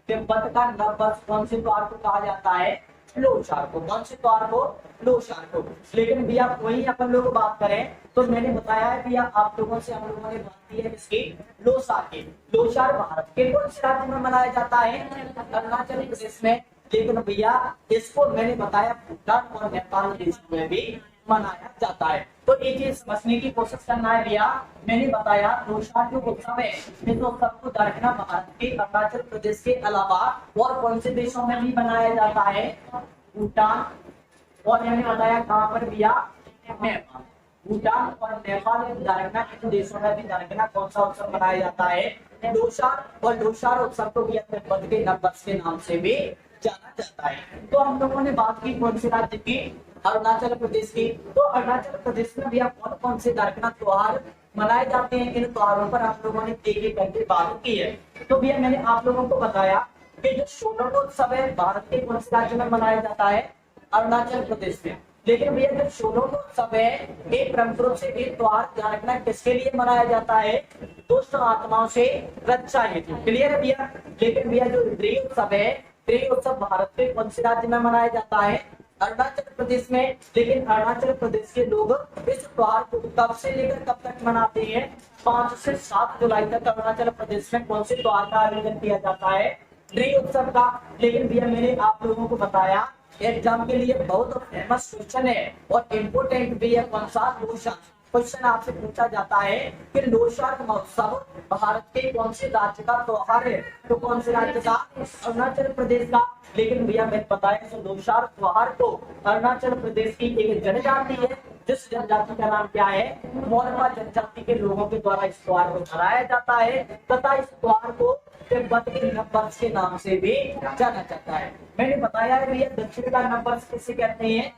तिब्बत का नववर्ष कौन से त्योहार को कहा जाता है? लोसार को। कौन से त्योहार को? लोसार को। लेकिन भैया वही अपन लोग बात करें तो मैंने बताया है भैया आप लोगों से हम लोगों ने बात की है इसकी लोसार की। लोसार भारत के कौन से राज्य में मनाया जाता है? अरुणाचल प्रदेश में। लेकिन भैया इसको मैंने बताया भूटान और नेपाल देश में भी मनाया जाता है। तो एक चीज समझने की कोशिश करना है भैया। मैंने बताया लोसार जो उत्सव है इस उत्सव को दक्षिण भारत के अरुणाचल प्रदेश के अलावा और कौन से देशों में भी मनाया जाता है? भूटान और मैंने बताया कहाँ पर भैया? नेपाल। भूटान और नेपाल इन देशों में भी दक्षिण कौन सा उत्सव मनाया जाता है? लोसार। और लोसार उत्सव को भैया तिब्बत के नववर्ष के नाम से भी जाना जाता है। तो हम लोगों ने बात की कौन से राज्य की? अरुणाचल प्रदेश की। तो अरुणाचल प्रदेश में भैया कौन कौन से दक्षिणा त्योहार मनाए जाते हैं? इन त्योहारों पर आप लोगों ने एक करके बात की है। तो भैया मैंने आप लोगों को बताया कि जो सोलोनोत्सव है भारत के कौन से राज्य में मनाया जाता है? अरुणाचल प्रदेश में। लेकिन भैया जो सोलोनोत्सव है एक प्रमुख रूप से एक त्योहार दक्षिणा किसके लिए मनाया जाता है? दुष्ट आत्माओं से रक्षा हेतु। क्लियर है भैया? लेकिन भैया जो ड्री उत्सव है ड्री उत्सव भारत के कौन से राज्य में मनाया जाता है? अरुणाचल प्रदेश में। लेकिन अरुणाचल प्रदेश के लोग इस त्योहार को कब से लेकर कब तक मनाते हैं? 5 से 7 जुलाई तक अरुणाचल प्रदेश में कौन से त्योहार का आयोजन किया जाता है? ड्री उत्सव का। लेकिन भैया मैंने आप लोगों को बताया एग्जाम के लिए बहुत फेमस क्वेश्चन है और इम्पोर्टेंट भी है कौन सा? लोसार। क्वेश्चन आपसे पूछा जाता है कि लोसार महोत्सव भारत के कौन से राज्य का त्योहार है? तो कौन से राज्य का? अरुणाचल प्रदेश का। लेकिन भैया मैंने बताया तो लोसार त्योहार को अरुणाचल प्रदेश की एक जनजाति है जिस जनजाति का नाम क्या है? मोनपा जनजाति के लोगों के द्वारा इस त्योहार को मनाया जाता है तथा इस त्योहार को तिब्बत के नववर्ष के नाम से भी जाना जाता है। मैंने बताया है भैया दक्षिण का नववर्ष किसे कहते हैं?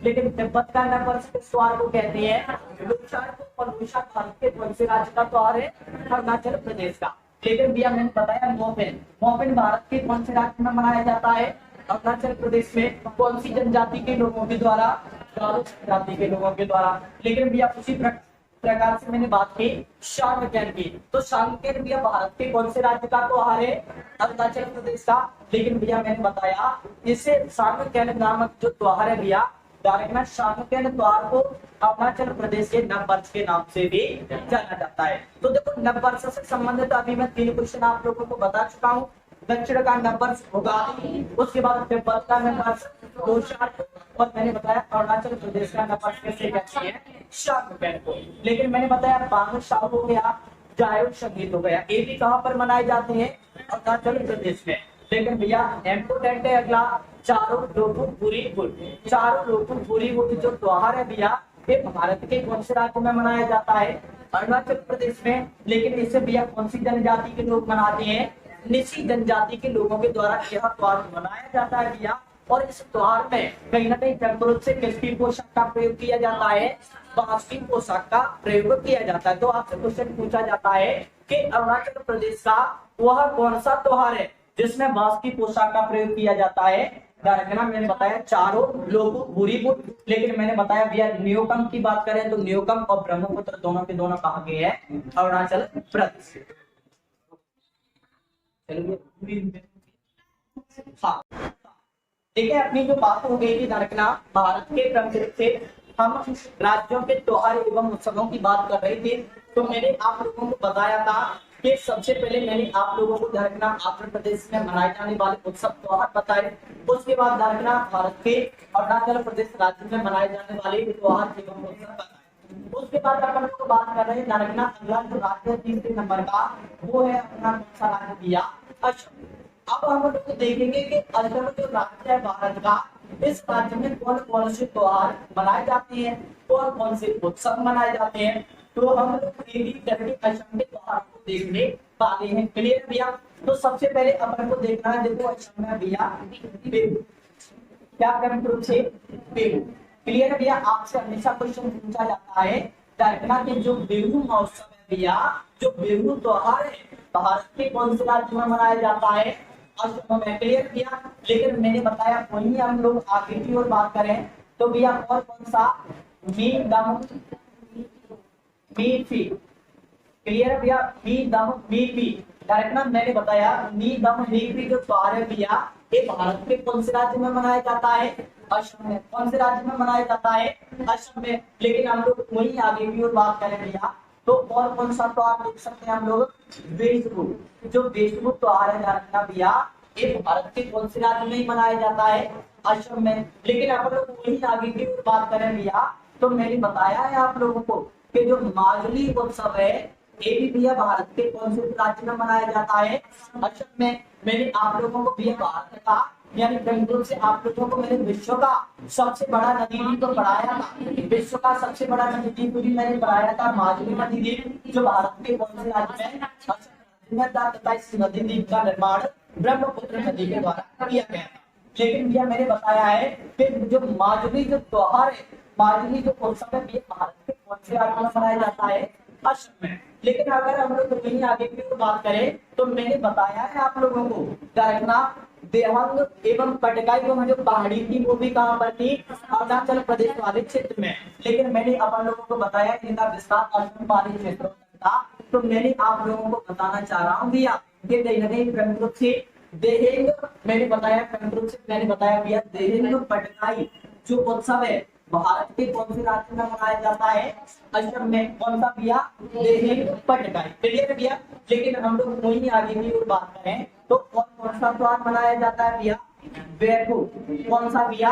लेकिन तिब्बत का नववर्ष किस त्योहार को कहते हैं? लोसार को। और लोसार भारत के कौन से राज्य का त्योहार है? अरुणाचल प्रदेश का। लेकिन भैया मैंने बताया मोपिन। मोपिन भारत के कौन से राज्य में मनाया जाता है? अरुणाचल प्रदेश में। कौन सी जनजाति के लोगों के द्वारा? गारो जनजाति के लोगों के द्वारा। लेकिन भैया उसी प्रकार से मैंने बात की शांगकैन की। तो शांगकैन भैया भारत के कौन से राज्य का त्योहार है? अरुणाचल प्रदेश का। लेकिन भैया मैंने बताया इसे शांगकैन नामक जो त्योहार है भैया डायरेक्ट शांगकैन त्योहार को अरुणाचल प्रदेश के नववर्ष के नाम से भी जाना जाता है। तो देखो नववर्ष से संबंधित अभी मैं 3 क्वेश्चन आप लोगों को बता चुका हूँ। दक्षिण का नंबर उगादी, उसके बाद तिब्बत का नंबर पोशाक, और मैंने बताया अरुणाचल प्रदेश का नंबर कैसे कहते हैं शांगुपेन को। लेकिन मैंने बताया बागशाह हो गया, जायो संगीत हो गया, ये भी कहाँ पर मनाए जाते हैं अरुणाचल प्रदेश में। लेकिन भैया इम्पोर्टेंट है अगला चारों लोथुपुरी गुल। चारों लोथुपुरी गुल जो त्योहार है भैया ये भारत के कौन से राज्य में मनाया जाता है अरुणाचल प्रदेश में। लेकिन इसे भैया कौन सी जनजाति के लोग मनाते हैं निसी जनजाति के लोगों के द्वारा यह त्योहार मनाया जाता है भैया। और इस त्योहार में कहीं ना कहीं जंगलों से किसकी पोशाक का प्रयोग किया जाता है बांस की पोशाक का प्रयोग किया जाता है। तो आपसे क्वेश्चन पूछा जाता है कि अरुणाचल प्रदेश का वह कौन सा त्योहार है जिसमें बांस की पोशाक का प्रयोग किया जाता है। रखना मैंने बताया चारों लोग बुरी बुट। लेकिन मैंने बताया भैया न्योकम की बात करें तो न्योकम और ब्रह्मपुत्र दोनों के दोनों कहा गए हैं अरुणाचल प्रदेश। हाँ ठीक है, अपनी जो बात हो गई थी धड़कना भारत के क्रम से हम राज्यों के त्योहार एवं उत्सवों की बात कर रहे थे। तो मैंने आप लोगों को बताया था कि सबसे पहले मैंने आप लोगों को धड़कना आंध्र प्रदेश में मनाए जाने वाले उत्सव त्योहार बताए। उसके बाद धड़कना भारत के अरुणाचल प्रदेश राज्य में मनाए जाने वाले त्योहार एवं उत्सव बताए। उसके बाद अपन लोग बात कर रहे हैं धड़कना अगला जो राज्य तीसरे नंबर का वो है अपना कौन सा राज्य दिया असम। अब हम लोग देखेंगे कि असम जो राज्य है भारत का इस राज्य में कौन कौन से त्योहार मनाए जाते हैं कौन कौन से उत्सव मनाए जाते हैं। तो हम लोग एक करके असम के त्योहार को देखने वाले हैं। क्लियर भैया। तो सबसे पहले अपन को देखना है देखो असम में भैया बिहू क्या क्रम रूप से बिहू। क्लियर भैया। आपसे हमेशा क्वेश्चन पूछा जाता है धड़कना के जो बिहू महोत्सव है भैया जो बिहू त्योहार है भारत के कौन से राज्य में मनाया जाता है असम में। क्लियर किया। लेकिन मैंने बताया वही हम लोग आगे की ओर बात करें तो भैया और कौन सा मी दम मी फी। क्लियर भैया मी दम मी फी डायरेक्ट मैंने बताया मी दम मी फी जो त्योहार है भैया ये भारत के कौन से राज्य में मनाया जाता है असम में। कौन से राज्य में मनाया जाता है असम में। लेकिन हम लोग वही आगे की ओर बात करें भैया तो और कौन सा त्योहार देख सकते हैं हम लोग वेशभू। जो वेशभू त्योहार है जानना भैया ये भारत के कौन से राज्य में ही मनाया जाता है असम में। लेकिन अपन लोग वही आगे की ओर बात करें भैया तो मैंने बताया है आप लोगों को कि जो माजुली उत्सव है ये भी भैया भारत के कौन से राज्य में मनाया जाता है असम में। मैंने आप लोगों को भैया भारत का यानी बेंगलुरु से आप लोगों को मैंने विश्व का सबसे बड़ा नदी द्वीप तो पढ़ाया था। विश्व का सबसे बड़ा नदी द्वीप भी मैंने पढ़ाया था माजुली नदी द्वीप जो भारत के कौन से राज्य में तथा इस नदी द्वीप का निर्माण ब्रह्मपुत्र नदी के द्वारा किया गया था। लेकिन भैया मैंने बताया है कि जो माजुली जो त्योहार है माजुली जो उत्सव है ये भारत के कौन से राज्य में मनाया जाता है असम में। लेकिन अगर हम लोग कहीं आगे की बात करें तो मैंने बताया है आप लोगों को रखना देहांग एवं पटकाई एवं जो पहाड़ी थी वो भी कहाँ पर थी अरुणाचल प्रदेश वाले क्षेत्र में। लेकिन मैंने अपन लोगों को बताया इनका विस्तार असम वाले क्षेत्रों में था। तो मैंने आप लोगों को बताना चाह रहा हूँ भैया ये कहीं ना कहीं क्रमरूप से देहेंग मैंने बताया क्रमरूप से मैंने बताया भैया देहेंग पटकाई जो उत्सव है भारत के कौन से राज्य में मनाया जाता है असम में। कौन सा भैया देहेंग पटकाई। क्लियर भैया। लेकिन हम लोग वही आगे की ओर बात करें तो कौन सा त्योहार मनाया जाता है भैया बैकू। कौन सा भैया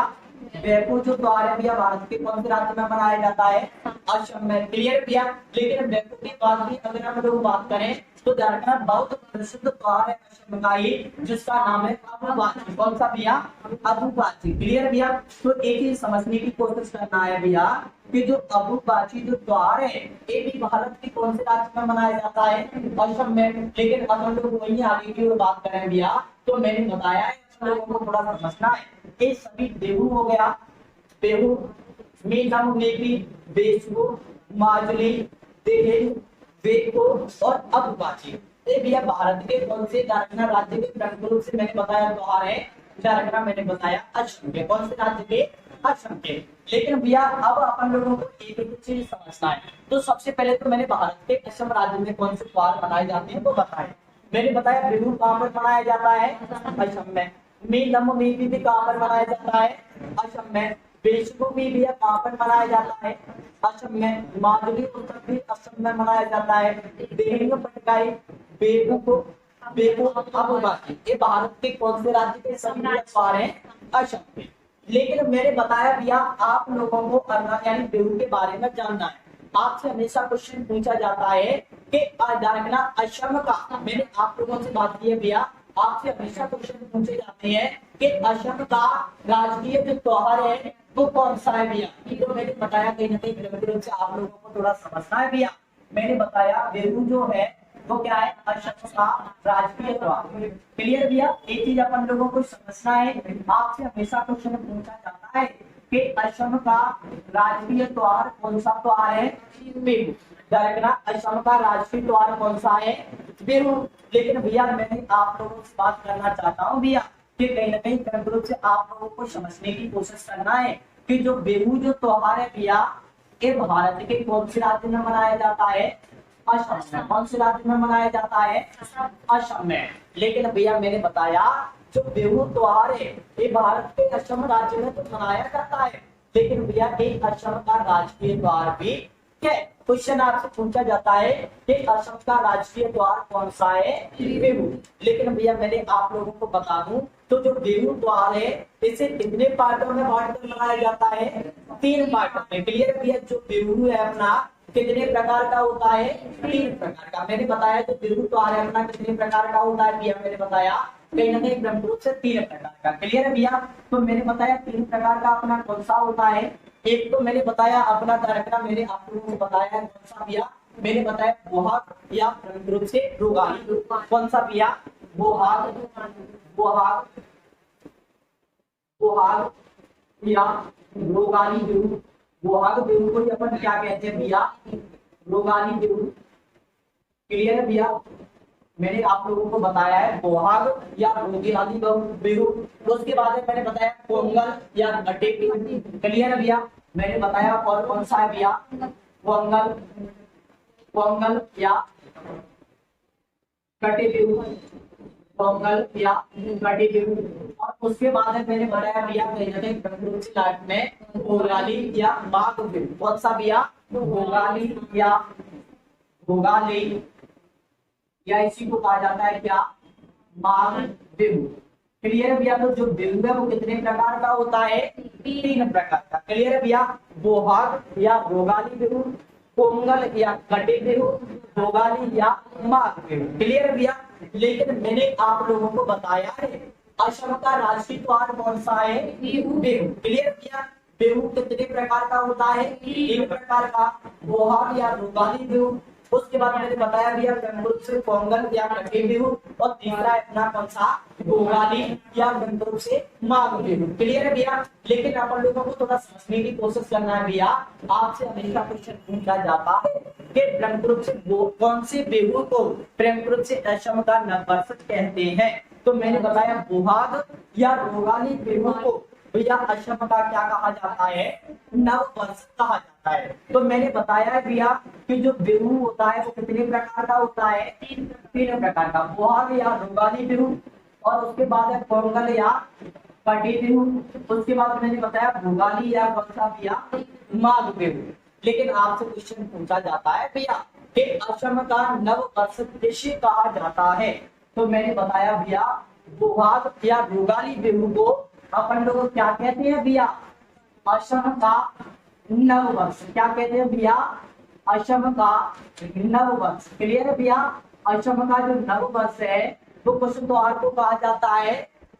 बैकू जो त्योहार है भैया भारत के कौन से राज्य में मनाया जाता है असम में। क्लियर भैया। लेकिन बैकू की बात भी अगर हम लोग बात करें तो झारखंड बहुत प्रसिद्ध त्योहार है असम का ही जिसका नाम है अबुबाची। कौन सा भैया अबुबाची। क्लियर भैया। तो एक ही समझने की कोशिश करना है भैया कि जो अबुबाची जो त्योहार है ये भी भारत के कौन से राज्य में मनाया जाता है असम में। लेकिन अगर लोग वही आगे की ओर बात करें भैया तो मैंने बताया है लोगों को थोड़ा समझना है ये सभी बेहू हो गया बेहू मीठम नेकी बेसू माजुली देहेंग वेको और अबुबाची ये भैया भारत के कौन से झारखंड राज्य के क्रमरूप से मैंने बताया त्योहार है झारखंड मैंने बताया असम के कौन से राज्य के असम के। लेकिन भैया अब अपन लोगों को एक एक चीज समझना है। तो सबसे पहले तो मैंने भारत के असम राज्य में कौन से त्योहार मनाए जाते हैं वो बताया। मैंने बताया बिहू कहाँ पर मनाया जाता है असम में। मीलम मीठी भी कहाँ पर मनाया जाता है असम में। बेशबू भी भैया कहाँ पर मनाया जाता है असम में। माजुली उत्सव भी असम में मनाया जाता है। देहेंग पटकाई बेहू को बेहू अब बाकी ये भारत के कौन से राज्य के सभी त्योहार हैं? असम में। लेकिन मैंने बताया भैया आप लोगों को करना यानी बेहू के बारे में जानना है। आपसे हमेशा क्वेश्चन पूछा जाता है कि दारकना असम का, मैंने आप लोगों से बात की है भैया, आपसे हमेशा क्वेश्चन पूछे जाते हैं कि असम का राजकीय जो त्योहार है वो कौन सा है भैया। तो मैंने बताया कहीं ना कहीं विभिन्न से आप लोगों को थोड़ा समझना है भैया। मैंने बताया बेहू जो है वो क्या है? असम का राजकीय त्योहार। क्लियर भैया? एक चीज अपन लोगों को समझना है, आपसे हमेशा क्वेश्चन पूछा जाता है कि असम का राजकीय त्योहार कौन सा त्योहार है? बिहू। दरकना असम का राजकीय त्योहार कौन सा है? बिहू। लेकिन भैया मैंने आप लोगों से बात करना चाहता हूँ भैया कि कहीं ना कहीं क्रम से आप लोगों को समझने की कोशिश करना है कि जो बिहू जो त्योहार है भैया ये भारत के कौन से राज्य में मनाया जाता है? असम में। कौन से राज्य में मनाया जाता है? असम में। लेकिन भैया मैंने बताया जो बिहू त्योहार है ये भारत के असम राज्य में तो मनाया जाता है, लेकिन भैया एक असम का राजकीय त्योहार भी है। क्वेश्चन आपसे पूछा जाता है कि असम का राजकीय त्योहार कौन सा है? बिहू। लेकिन भैया मैंने आप लोगों को बता दूं तो जो बिहू त्योहार है इसे कितने पार्टों में बांट कर मनाया जाता है? 3 पार्टों में। क्लियर है भैया? जो बिहू है अपना कितने प्रकार का होता है? 3 प्रकार का। मैंने बताया जो बिहू त्योहार है अपना कितने प्रकार का होता है भैया? मैंने बताया कहीं ना कहीं ब्रह्म रूप से 3 प्रकार का। क्लियर है भैया? तो मैंने बताया 3 प्रकार का अपना कौन सा होता है? एक तो मैंने बताया अपना दरकना, मैंने आप लोगों को बताया कौन सा भैया? मैंने बताया बोहाग या ब्रह्म रूप से रोगाली। कौन सा भैया? बोहाग, बोहाग, बोहाग या रोगाली बिहू। बोहाग बिहू को अपन क्या कहते हैं भैया? रोगाली बिहू। क्लियर है भैया? मैंने आप लोगों को बताया है बोहाग या रोगाली बिहू। उसके बाद में मैंने बताया पोंगल या गटे बिहू। क्लियर है भैया? मैंने बताया और कौन सा है भैया? पोंगल, पोंगल या गटे बिहू। पोंगल या गटे बिहू। और उसके बाद में मैंने बताया भैया कहीं ना कहीं लाइफ में भोगाली या माघ बिहू। कौन सा भैया? भोगाली या भोगाली या इसी को कहा जाता है क्या? माघ बिहू। क्लियर है भैया? तो जो बिहू है वो कितने प्रकार का होता है? 3 प्रकार का। क्लियर है भैया? बोहाग या भोगाली बिहू, पोंगल या गटे बिहू, भोगाली या माघ बिहू। क्लियर है भैया? लेकिन मैंने आप लोगों को बताया है असम का राष्ट्रीय त्योहार कौन सा है? बिहू। क्लियर भैया? बिहू कितने प्रकार का होता है? 3 प्रकार का। बोहाग या भोगाली बिहू, उसके बाद मैंने बताया भैया गणगुरुप से पोंगल या गटे बिहू, और तीसरा अपना कौन सा? भोगाली या गणगुरुप से माघ बिहू। क्लियर है भैया? लेकिन अपन लोगों को थोड़ा समझने की कोशिश करना है भैया। आपसे हमेशा क्वेश्चन पूछा जाता है कि ब्रह्मपुर से कौन से बिहू को ब्रह्मपुर से असम का नववर्ष कहते हैं? तो मैंने बताया बोहाग या रोगाली बिहू को भैया असम का क्या कहा जाता है? नववर्ष कहा जाता है। तो मैंने बताया है भैया कि जो बिहू होता है वो कितने प्रकार का होता है? 3 प्रकार का। बोहाग या रोगाली बिहू, और उसके बाद है पोंगल या गटे बिहू, उसके बाद मैंने बताया भोगाली या कौन सा भैया? माघ बिहू। लेकिन आपसे क्वेश्चन पूछा जाता है भैया कि असम का नववर्ष किसे कहा जाता है? तो मैंने बताया भैया बोहाग या रोगाली बिहू को अपन लोग क्या कहते हैं भैया? असम का नववर्ष। क्या कहते हैं भैया? असम का नववर्ष। क्लियर है भैया? असम का जो नववर्ष है वो कुछ त्योहार को कहा जाता है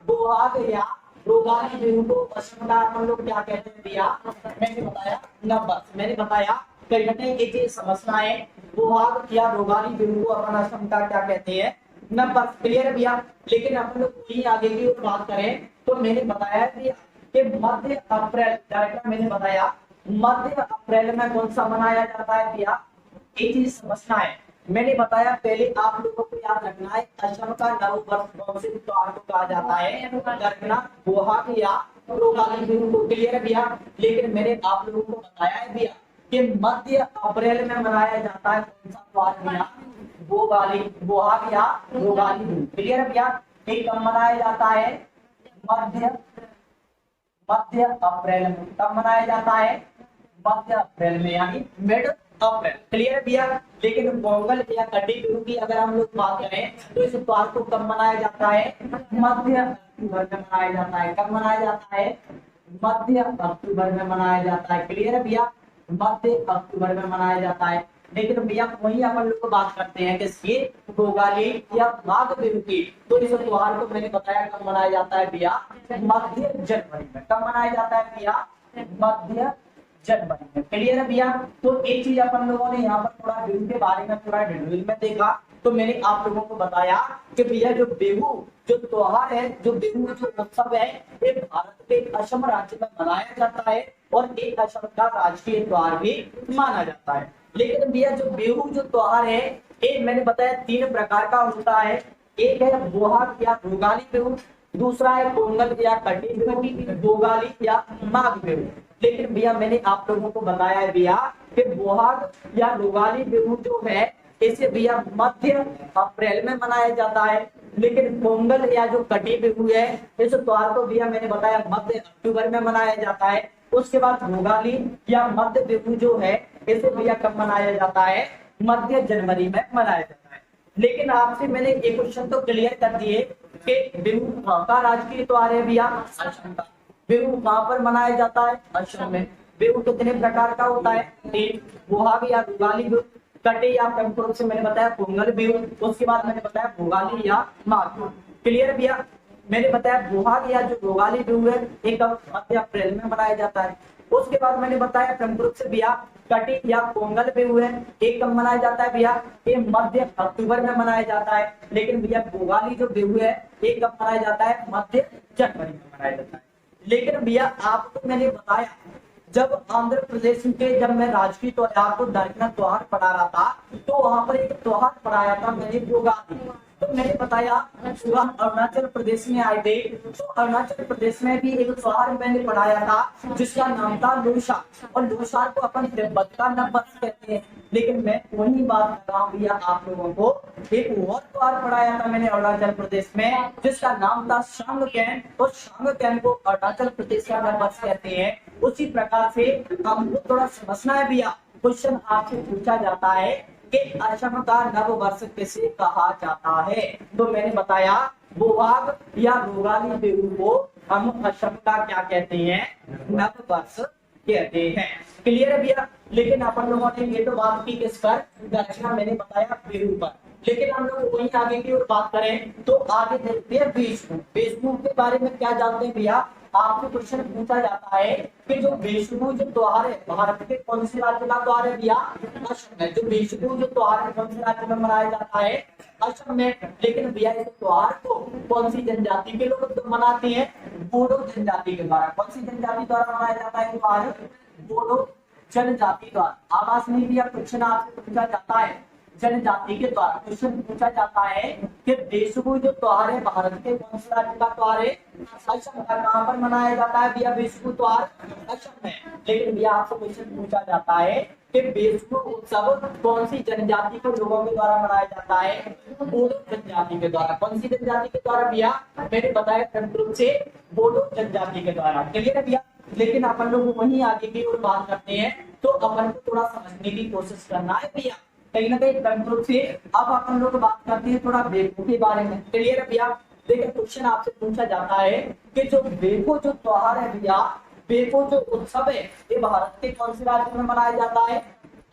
बोहाग या रोगाली बिहू को असम का अपन लोग क्या कहते हैं भैया? मैंने बताया नववर्ष। मैंने बताया कहीं ना कहीं ये चीज समझना है, बोहाग या रोगाली बिहू को अपन असम का क्या कहते हैं? नववर्ष। क्लियर है भैया? लेकिन अपन लोग वही आगे की ओर बात करें तो मैंने बताया भैया कि मध्य अप्रैल, डायरेक्ट मैंने बताया मध्य अप्रैल में कौन सा मनाया जाता है भैया? ये चीज समझना है। मैंने बताया पहले आप लोगों को याद रखना है असम का नववर्ष कौन से त्योहार को कहा जाता है? दरकना बोहाग या रोगाली बिहू को। क्लियर है भैया? लेकिन मैंने आप लोगों को बताया है भैया कि मध्य अप्रैल में मनाया जाता है कौन सा त्योहार भैया? भोगाली, बोहाग या रोगाली बिहू। क्लियर है भैया? ये कब मनाया जाता है? मध्य मध्य अप्रैल में। कब मनाया जाता है? मध्य अप्रैल में, यानी मिड अप्रैल। क्लियर है भैया। लेकिन पोंगल या कटी बिहू की अगर हम लोग बात करें तो इस त्योहार को कब मनाया जाता है? मध्य अक्टूबर में मनाया जाता है। कब मनाया जाता है? मध्य अक्टूबर में मनाया जाता है। क्लियर है भैया। मध्य अक्टूबर में मनाया जाता है। लेकिन भैया वही अपन लोग को बात करते हैं किसकी? भोगाली या माघ बिहू की। तो इस त्योहार को मैंने बताया कब मनाया जाता है भैया? मध्य जनवरी में। कब मनाया जाता है भैया? मध्य जनवरी में। क्लियर है भैया। तो एक चीज अपन लोगों ने यहाँ पर थोड़ा बिहू के बारे में थोड़ा डिटेल में देखा, तो मैंने आप लोगों को बताया कि भैया जो बिहू जो त्योहार है, जो बिहू जो उत्सव है, ये भारत के असम राज्य में मनाया जाता है और एक असम का राष्ट्रीय त्योहार भी माना जाता है। लेकिन भैया जो बिहू जो त्योहार है, ये मैंने बताया 3 प्रकार का होता है। एक है बोहाग या भोगाली बिहू, दूसरा है पोंगल या कटी बिहू, भोगाली या माघ बिहू। लेकिन भैया मैंने आप लोगों को बताया है भैया कि बोहाग या भोगाली बिहू जो है इसे भैया मध्य अप्रैल में मनाया जाता है। लेकिन पोंगल या जो कटी बिहू है इस त्योहार को भैया मैंने बताया मध्य अक्टूबर में मनाया जाता है। उसके बाद भोगाली या मध्य बिहू जो है इसे भैया कब मनाया जाता है? मध्य जनवरी में मनाया जाता है। लेकिन आपसे मैंने एक क्वेश्चन तो क्लियर कर दिए कि बिहू का राजकीय त्योहार है भैया असम का। बिहू कहाँ पर मनाया जाता है? असम में। बिहू कितने प्रकार का होता है? 3। बोहाग या भोगाली बिहू, कटे या प्रमुख रूप से मैंने बताया पोंगल बिहू, उसके बाद मैंने बताया भोगाली या माघ बिहू। क्लियर भैया। मैंने बताया बोहाग या जो भोगाली बिहू है एक मध्य अप्रैल में मनाया जाता है। उसके बाद मैंने बताया प्रमुख रूप से भैया कटी या पोंगल बिहू है, एक कब मनाया जाता है भैया? ये मध्य अक्टूबर में मनाया जाता है। लेकिन भैया भोगाली जो बिहू है एक कब मनाया जाता है? मध्य जनवरी में मनाया जाता है। लेकिन भैया आपको मैंने बताया जब आंध्र प्रदेश के जब मैं राजकीय त्योहार को दरमियान त्योहार पढ़ा रहा था तो वहां पर एक त्योहार पढ़ाया था मैंने भोगाली। तो मैंने बताया अरुणाचल प्रदेश में आए थे, तो अरुणाचल प्रदेश में भी एक त्योहार मैंने पढ़ाया था जिसका नाम था लोशा, और लोशा को अपन तिब्बत का नववर्ष कहते हैं। लेकिन मैं वही बात कर रहा हूँ भैया आप लोगों को, एक और त्योहार पढ़ाया था मैंने अरुणाचल प्रदेश में जिसका नाम था शांगकैन, और शांगकैन को अरुणाचल प्रदेश का नववर्ष कहते हैं। उसी प्रकार से हमको थोड़ा समझना है भैया। क्वेश्चन आपसे पूछा जाता है कि असम का नव वर्ष किसे कहा जाता है? तो मैंने बताया बोहाग या भोगाली बिहू को हम असम का क्या कहते हैं? नव वर्ष कहते हैं। क्लियर है भैया। लेकिन अपन लोगों ने ये तो बात की किस पर? दक्षिणा मैंने बताया बिहू पर। लेकिन हम लोग वहीं आगे की ओर बात करें तो आगे देखते हैं वेशभूषा। वेशभूषा के बारे में क्या जानते हैं भैया? आपसे क्वेश्चन पूछा जाता है कि जो वेशभूषा जो त्योहार है भारत के कौन से राज्य का त्योहार है भैया? असम में। जो वेशभूषा जो त्योहार है कौन से राज्य में मनाया जाता है? असम में। लेकिन भैया इस त्योहार को कौन सी जनजाति के लोग मनाते हैं? बोडो जनजाति के द्वारा। कौन सी जनजाति द्वारा मनाया जाता है त्योहार? बोडो जनजाति द्वारा। आवाज नहीं भैया, क्वेश्चन आपसे पूछा जाता है जनजाति के द्वारा। क्वेश्चन पूछा जाता है कि वेशभूषा जो त्योहार है भारत के कौन से राज्य का त्योहार है? असम का। कहाँ पर मनाया जाता है भैया वेशभूषा त्योहार? असम में। लेकिन भैया आपसे क्वेश्चन पूछा जाता है कि वेशभूषा उत्सव कौन सी जनजाति के लोगों के द्वारा मनाया जाता है? बोडो जनजाति के द्वारा। कौन सी जनजाति के द्वारा भैया? मैंने बताया प्रमुख रूप से बोडो जनजाति के द्वारा। क्लियर है भैया। लेकिन अपन लोग वहीं आगे की ओर बात करते हैं तो अपन को थोड़ा समझने की कोशिश करना है भैया। कहीं ना कहीं प्रमुख रूप से अब अपन लोग बात करते हैं थोड़ा वेगो के बारे में। क्लियर है भैया। देखिए क्वेश्चन आपसे पूछा जाता है कि जो वेगो जो त्योहार है भैया, वेगो जो उत्सव है ये भारत के कौन से राज्य में मनाया जाता है?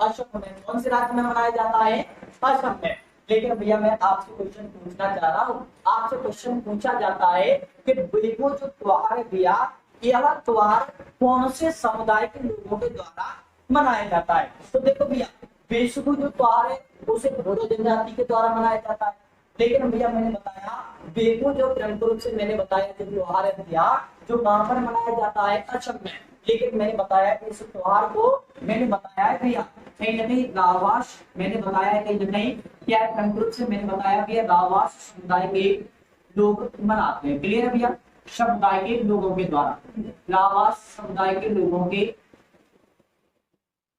असम में। कौन से राज्य में मनाया जाता है? असम में। लेकिन भैया मैं आपसे क्वेश्चन पूछना चाह रहा हूँ, आपसे क्वेश्चन पूछा जाता है कि वेगो जो त्योहार है भैया, यह त्योहार कौन से समुदाय के लोगों के द्वारा मनाया जाता है? तो देखो भैया वेशभूषा जो त्योहार है उसे बोडो जनजाति के द्वारा मनाया जाता है। लेकिन भैया मैंने बताया वेगो जो प्रमुख रूप से मैंने बताया जो त्योहार है भैया जो कहाँ पर मनाया जाता है? असम में। लेकिन मैंने बताया इस त्योहार को मैंने बताया है भैया कहीं ना कहीं रावास, मैंने बताया है कहीं ना कहीं क्या है प्रमुख रूप से मैंने बताया कि रावास समुदाय के लोग मनाते हैं। क्लियर है भैया। समुदाय के लोगों के द्वारा, रावास समुदाय के लोगों के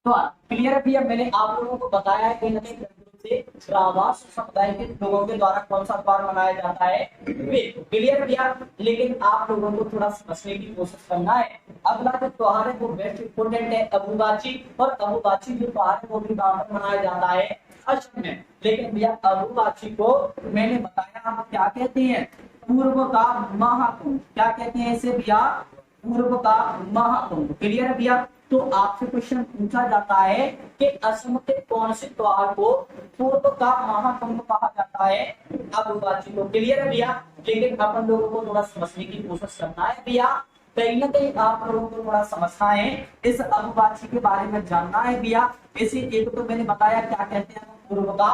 द्वारा। क्लियर है भैया। मैंने आप लोगों को बताया है कहीं ना कहीं से रावास समुदाय के लोगों के द्वारा कौन सा त्योहार मनाया जाता है? बिहू। क्लियर भैया? लेकिन आप लोगों को थोड़ा समझने की कोशिश करना है। अगला जो त्योहार है वो बेस्ट इंपोर्टेंट है, अबुबाची। और अबुबाची जो त्योहार है वो भी कहां पर मनाया जाता है? असम में। लेकिन भैया अबुबाची को मैंने बताया हम क्या कहते हैं? पूर्व का महाकुंभ। क्या कहते हैं इसे भैया? पूर्व का महाकुंभ। क्लियर है भैया? तो आपसे क्वेश्चन पूछा जाता है कि असम के कौन से त्योहार को पूर्व का महाकुंभ कहा जाता है? अबुबाची को। क्लियर है भैया? लेकिन अपन लोगों को थोड़ा समझने की कोशिश करना है भैया, कहीं ना कहीं आप लोगों को थोड़ा समझना है, इस अबुबाची के बारे में जानना है भैया। इसी एक तो मैंने बताया क्या कहते हैं, पूर्व का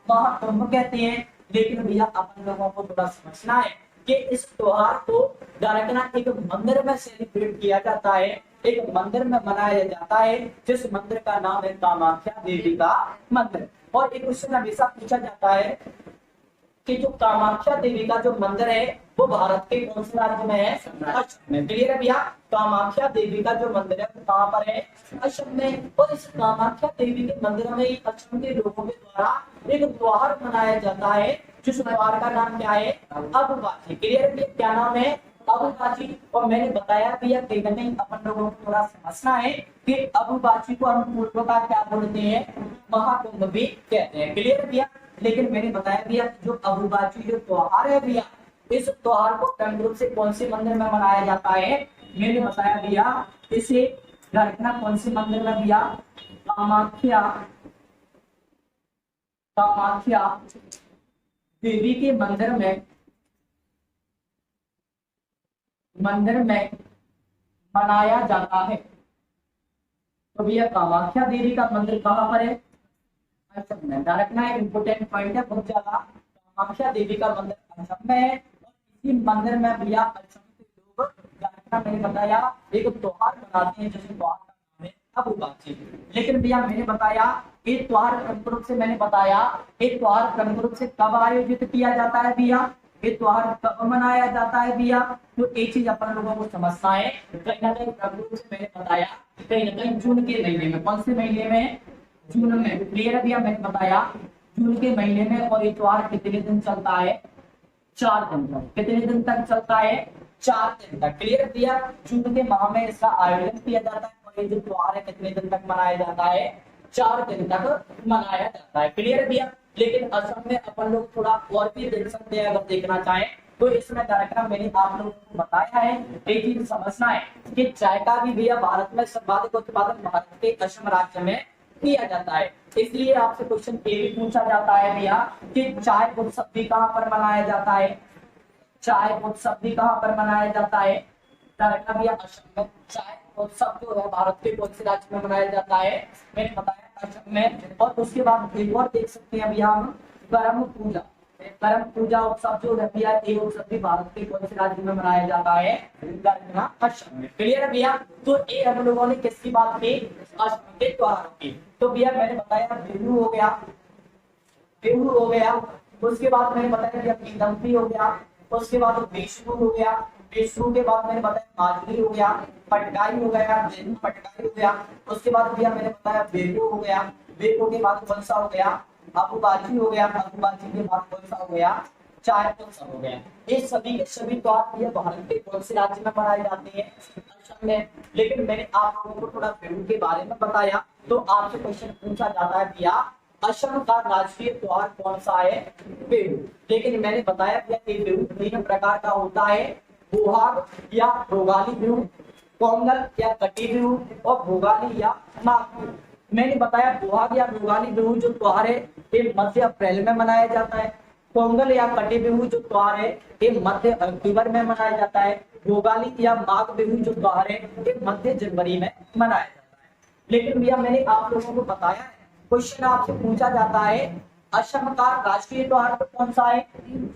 महाकुंभ कहते हैं। लेकिन भैया अपन लोगों को थोड़ा समझना है कि इस त्योहार को डायरेक्टना एक मंदिर में सेलिब्रेट किया जाता है, एक मंदिर में मनाया जाता है, जिस मंदिर का नाम है कामाख्या देवी का मंदिर। और एक क्वेश्चन हमेशा पूछा जाता है कि जो कामाख्या देवी का जो मंदिर है वो भारत के कौन से राज्य में है? असम में। क्लियर है भैया? कामाख्या देवी का जो मंदिर है वो कहाँ पर है? असम में। और इस कामाख्या देवी के मंदिर में ही असम के लोगों के द्वारा एक त्योहार मनाया जाता है, जिस त्योहार का नाम क्या है? अबुबाची। क्लियर है? क्या नाम है? अबुबाची। और मैंने बताया भैया कहीं ना कहीं अपन लोगों को थोड़ा समझना है कि अबुबाची को हम पूर्व का क्या बोलते हैं? महाकुंभ भी कहते हैं। क्लियर है भैया? लेकिन मैंने बताया भैया जो अबुबाची जो त्योहार है भैया, इस त्योहार को टंग रूप से कौन से मंदिर में मनाया जाता है? मैंने बताया भैया इसे रखना कौन से मंदिर में भैया? कामाख्या कामाख्या देवी के मंदिर में मनाया जाता है। तो भैया कामाख्या देवी का मंदिर कहाँ पर है? असम में। रखना एक इम्पोर्टेंट पॉइंट है बहुत ज्यादा, कामाख्या देवी का मंदिर असम में है। और इसी मंदिर में भैया असम के लोग रखना मैंने बताया एक त्योहार मनाते हैं, जिस त्योहार का नाम है अबुबाची। लेकिन भैया मैंने बताया एक त्योहार प्रमुख रूप से मैंने बताया एक त्योहार प्रमुख रूप से कब आयोजित किया जाता है भैया? ये त्योहार कब मनाया जाता है भैया? तो एक चीज अपन लोगों को समझना है, कहीं ना कहीं प्रमुख रूप से मैंने बताया कहीं ना कहीं जून के महीने में। कौन से महीने में? जून में। क्लियर है भैया? मैंने बताया जून के महीने में। और ये त्योहार कितने दिन चलता है? 4 दिन तक। कितने दिन तक चलता है? 4 दिन तक। क्लियर भैया? जून के माह में इसका आयोजन किया जाता है। और ये जो त्योहार है कितने दिन तक मनाया जाता है? 4 दिन तक मनाया जाता है। क्लियर भैया? लेकिन असम में अपन लोग थोड़ा और भी देख सकते हैं अगर देखना चाहें तो। इसमें कार्यक्रम मैंने आप लोगों को बताया है, एक चीज समझना है कि चाय का भी भैया भारत में सर्वाधिक उत्पादन भारत के असम राज्य में किया जाता है। इसलिए आपसे क्वेश्चन ये भी पूछा जाता है भैया कि चाय उत्सव भी कहाँ पर मनाया जाता है? चाय उत्सव भी कहाँ पर मनाया जाता है? भैया असम में। चाय उत्सव जो है भारत के कौन से राज्य में मनाया जाता है? मैंने बताया असम में। और उसके बाद एक और देख सकते हैं भैया हम करम पूजा। करम पूजा उत्सव जो है भैया ये उत्सव भी भारत के कौन से राज्य में मनाया जाता है? असम में। क्लियर है भैया? तो ये हम लोगों ने किसकी बात की? असम के त्योहारों की। तो भैया मैंने बताया बिहू हो गया, बिहू हो गया। उसके बाद मैंने बताया भैया पीतम्बी हो गया। उसके बाद विष्णु हो गया। विष्णु के बाद मैंने बताया माजरी हो गया, पटकाई हो गया, पटकाई हो गया। उसके बाद भैया मैंने बताया बेको हो गया। बेको के बाद कौन सा हो गया? अबुबाची हो गया। अबुबाची के बाद कौन सा हो गया? चाय उत्सव हो गया। ये सभी के सभी त्योहार भैया भारत के कौन से राज्य में मनाए जाते हैं? असम में। लेकिन मैंने आप लोगों को थोड़ा बिहू के बारे में बताया तो आपसे क्वेश्चन पूछा जाता है भैया असम का राष्ट्रीय त्योहार कौन सा है? बिहू। लेकिन मैंने बताया भैया कि बिहू 3 प्रकार का होता है, बोहाग या भोगाली बिहू, पोंगल या कटी बिहू और भोगाली या माघ बिहू। मैंने बताया बोहाग या भोगाली बिहू जो त्योहार है ये मध्य अप्रैल में मनाया जाता है। पोंगल या कटी बिहू जो त्योहार है ये मध्य अक्टूबर में मनाया जाता है। भोगाली या माघ बिहू जो त्योहार है ये मध्य जनवरी में मनाया जाता है। लेकिन भैया मैंने आप लोगों को बताया है, क्वेश्चन आपसे पूछा जाता है असम का राष्ट्रीय त्योहार तो कौन सा है?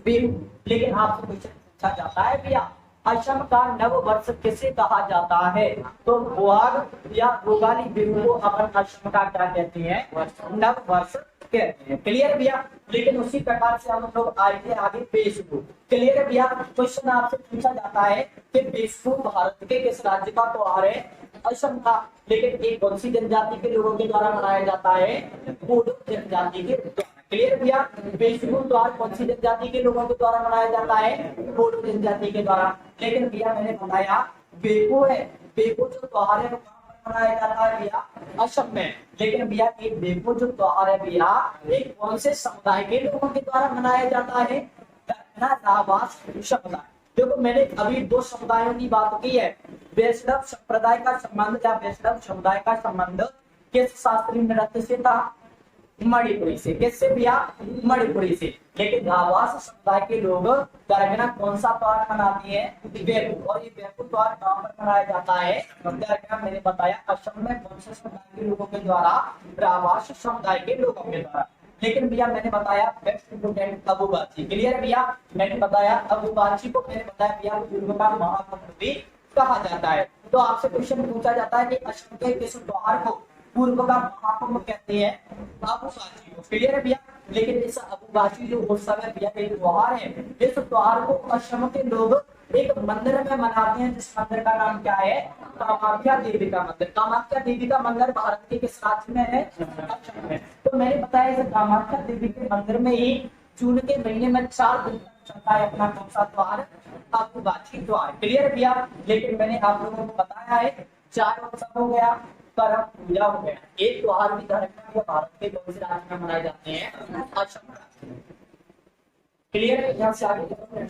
बिहू। लेकिन आपसे क्वेश्चन पूछा जाता है भैया असम का नव वर्ष किसे कहा जाता है? तो बोहाग या भोगाली बिहू को अपन असम का क्या कहते हैं? नव वर्ष कहते हैं। क्लियर भैया? लेकिन उसी प्रकार से हम लोग आगे आगे बेशु। क्लियर भैया? क्वेश्चन आपसे पूछा जाता है कि बेशु भारत के किस राज्य का त्योहार है? असम का। लेकिन एक कौन सी जनजाति के लोगों के द्वारा मनाया जाता है? बोडो जनजाति के द्वारा। क्लियर भैया। बेशुगुल त्योहार कौन सी जनजाति के लोगों के द्वारा मनाया जाता है? बोडो जनजाति के द्वारा। लेकिन भैया मैंने बताया बेपो है, बेपो जो त्योहार है वो कहाँ पर मनाया जाता है भैया? असम में। लेकिन भैया एक बेपो जो त्योहार है भैया एक कौन से समुदाय के लोगों के द्वारा मनाया जाता है? राभास समुदाय। देखो मैंने अभी दो समुदायों की बात की है। वैष्णव संप्रदाय का संबंध या वैष्णव समुदाय का संबंध किस शास्त्रीय नृत्य से था? मणिपुरी से। किससे भैया? मणिपुरी से। लेकिन राभास समुदाय के लोग दरगना कौन सा त्योहार मनाते हैं? बेपो। और ये बेपो त्योहार कहाँ पर मनाया जाता है? दरगना मैंने बताया असम में। कौन से समुदाय के लोगों के द्वारा? राभास समुदाय के लोगों के द्वारा। लेकिन भैया मैंने बताया बेस्ट इंपोर्टेंट अबुबाची। क्लियर है भैया। मैंने बताया अबुबाची को मैंने बताया भैया पूर्व का महाकुंभ भी कहा जाता है। तो आपसे क्वेश्चन पूछा जाता है कि असम के किस त्योहार को पूर्व का महाकुंभ कहते हैं? अबुबाची को। क्लियर है भैया। लेकिन इस अबुबाची जो उत्सव है भैया एक त्योहार है। इस त्योहार को असम के लोग एक मंदिर में मनाते हैं जिस मंदिर का नाम क्या है? कामाख्या देवी का मंदिर। कामाख्या देवी का मंदिर भारत के किस राज्य में है? असम में। तो मैंने बताया इस कामाख्या देवी के मंदिर में ही जून के महीने में 4 दिन तक चलता है अपना कौन सा त्योहार? अबुबाची त्योहार। क्लियर है भैया। लेकिन मैंने आप लोगों को बताया है 4 उत्सव हो गया, करम पूजा हो गया। एक त्योहार भी भारत के कौन से राज्य में मनाए जाते हैं? असम। क्लियर है। यहाँ से आगे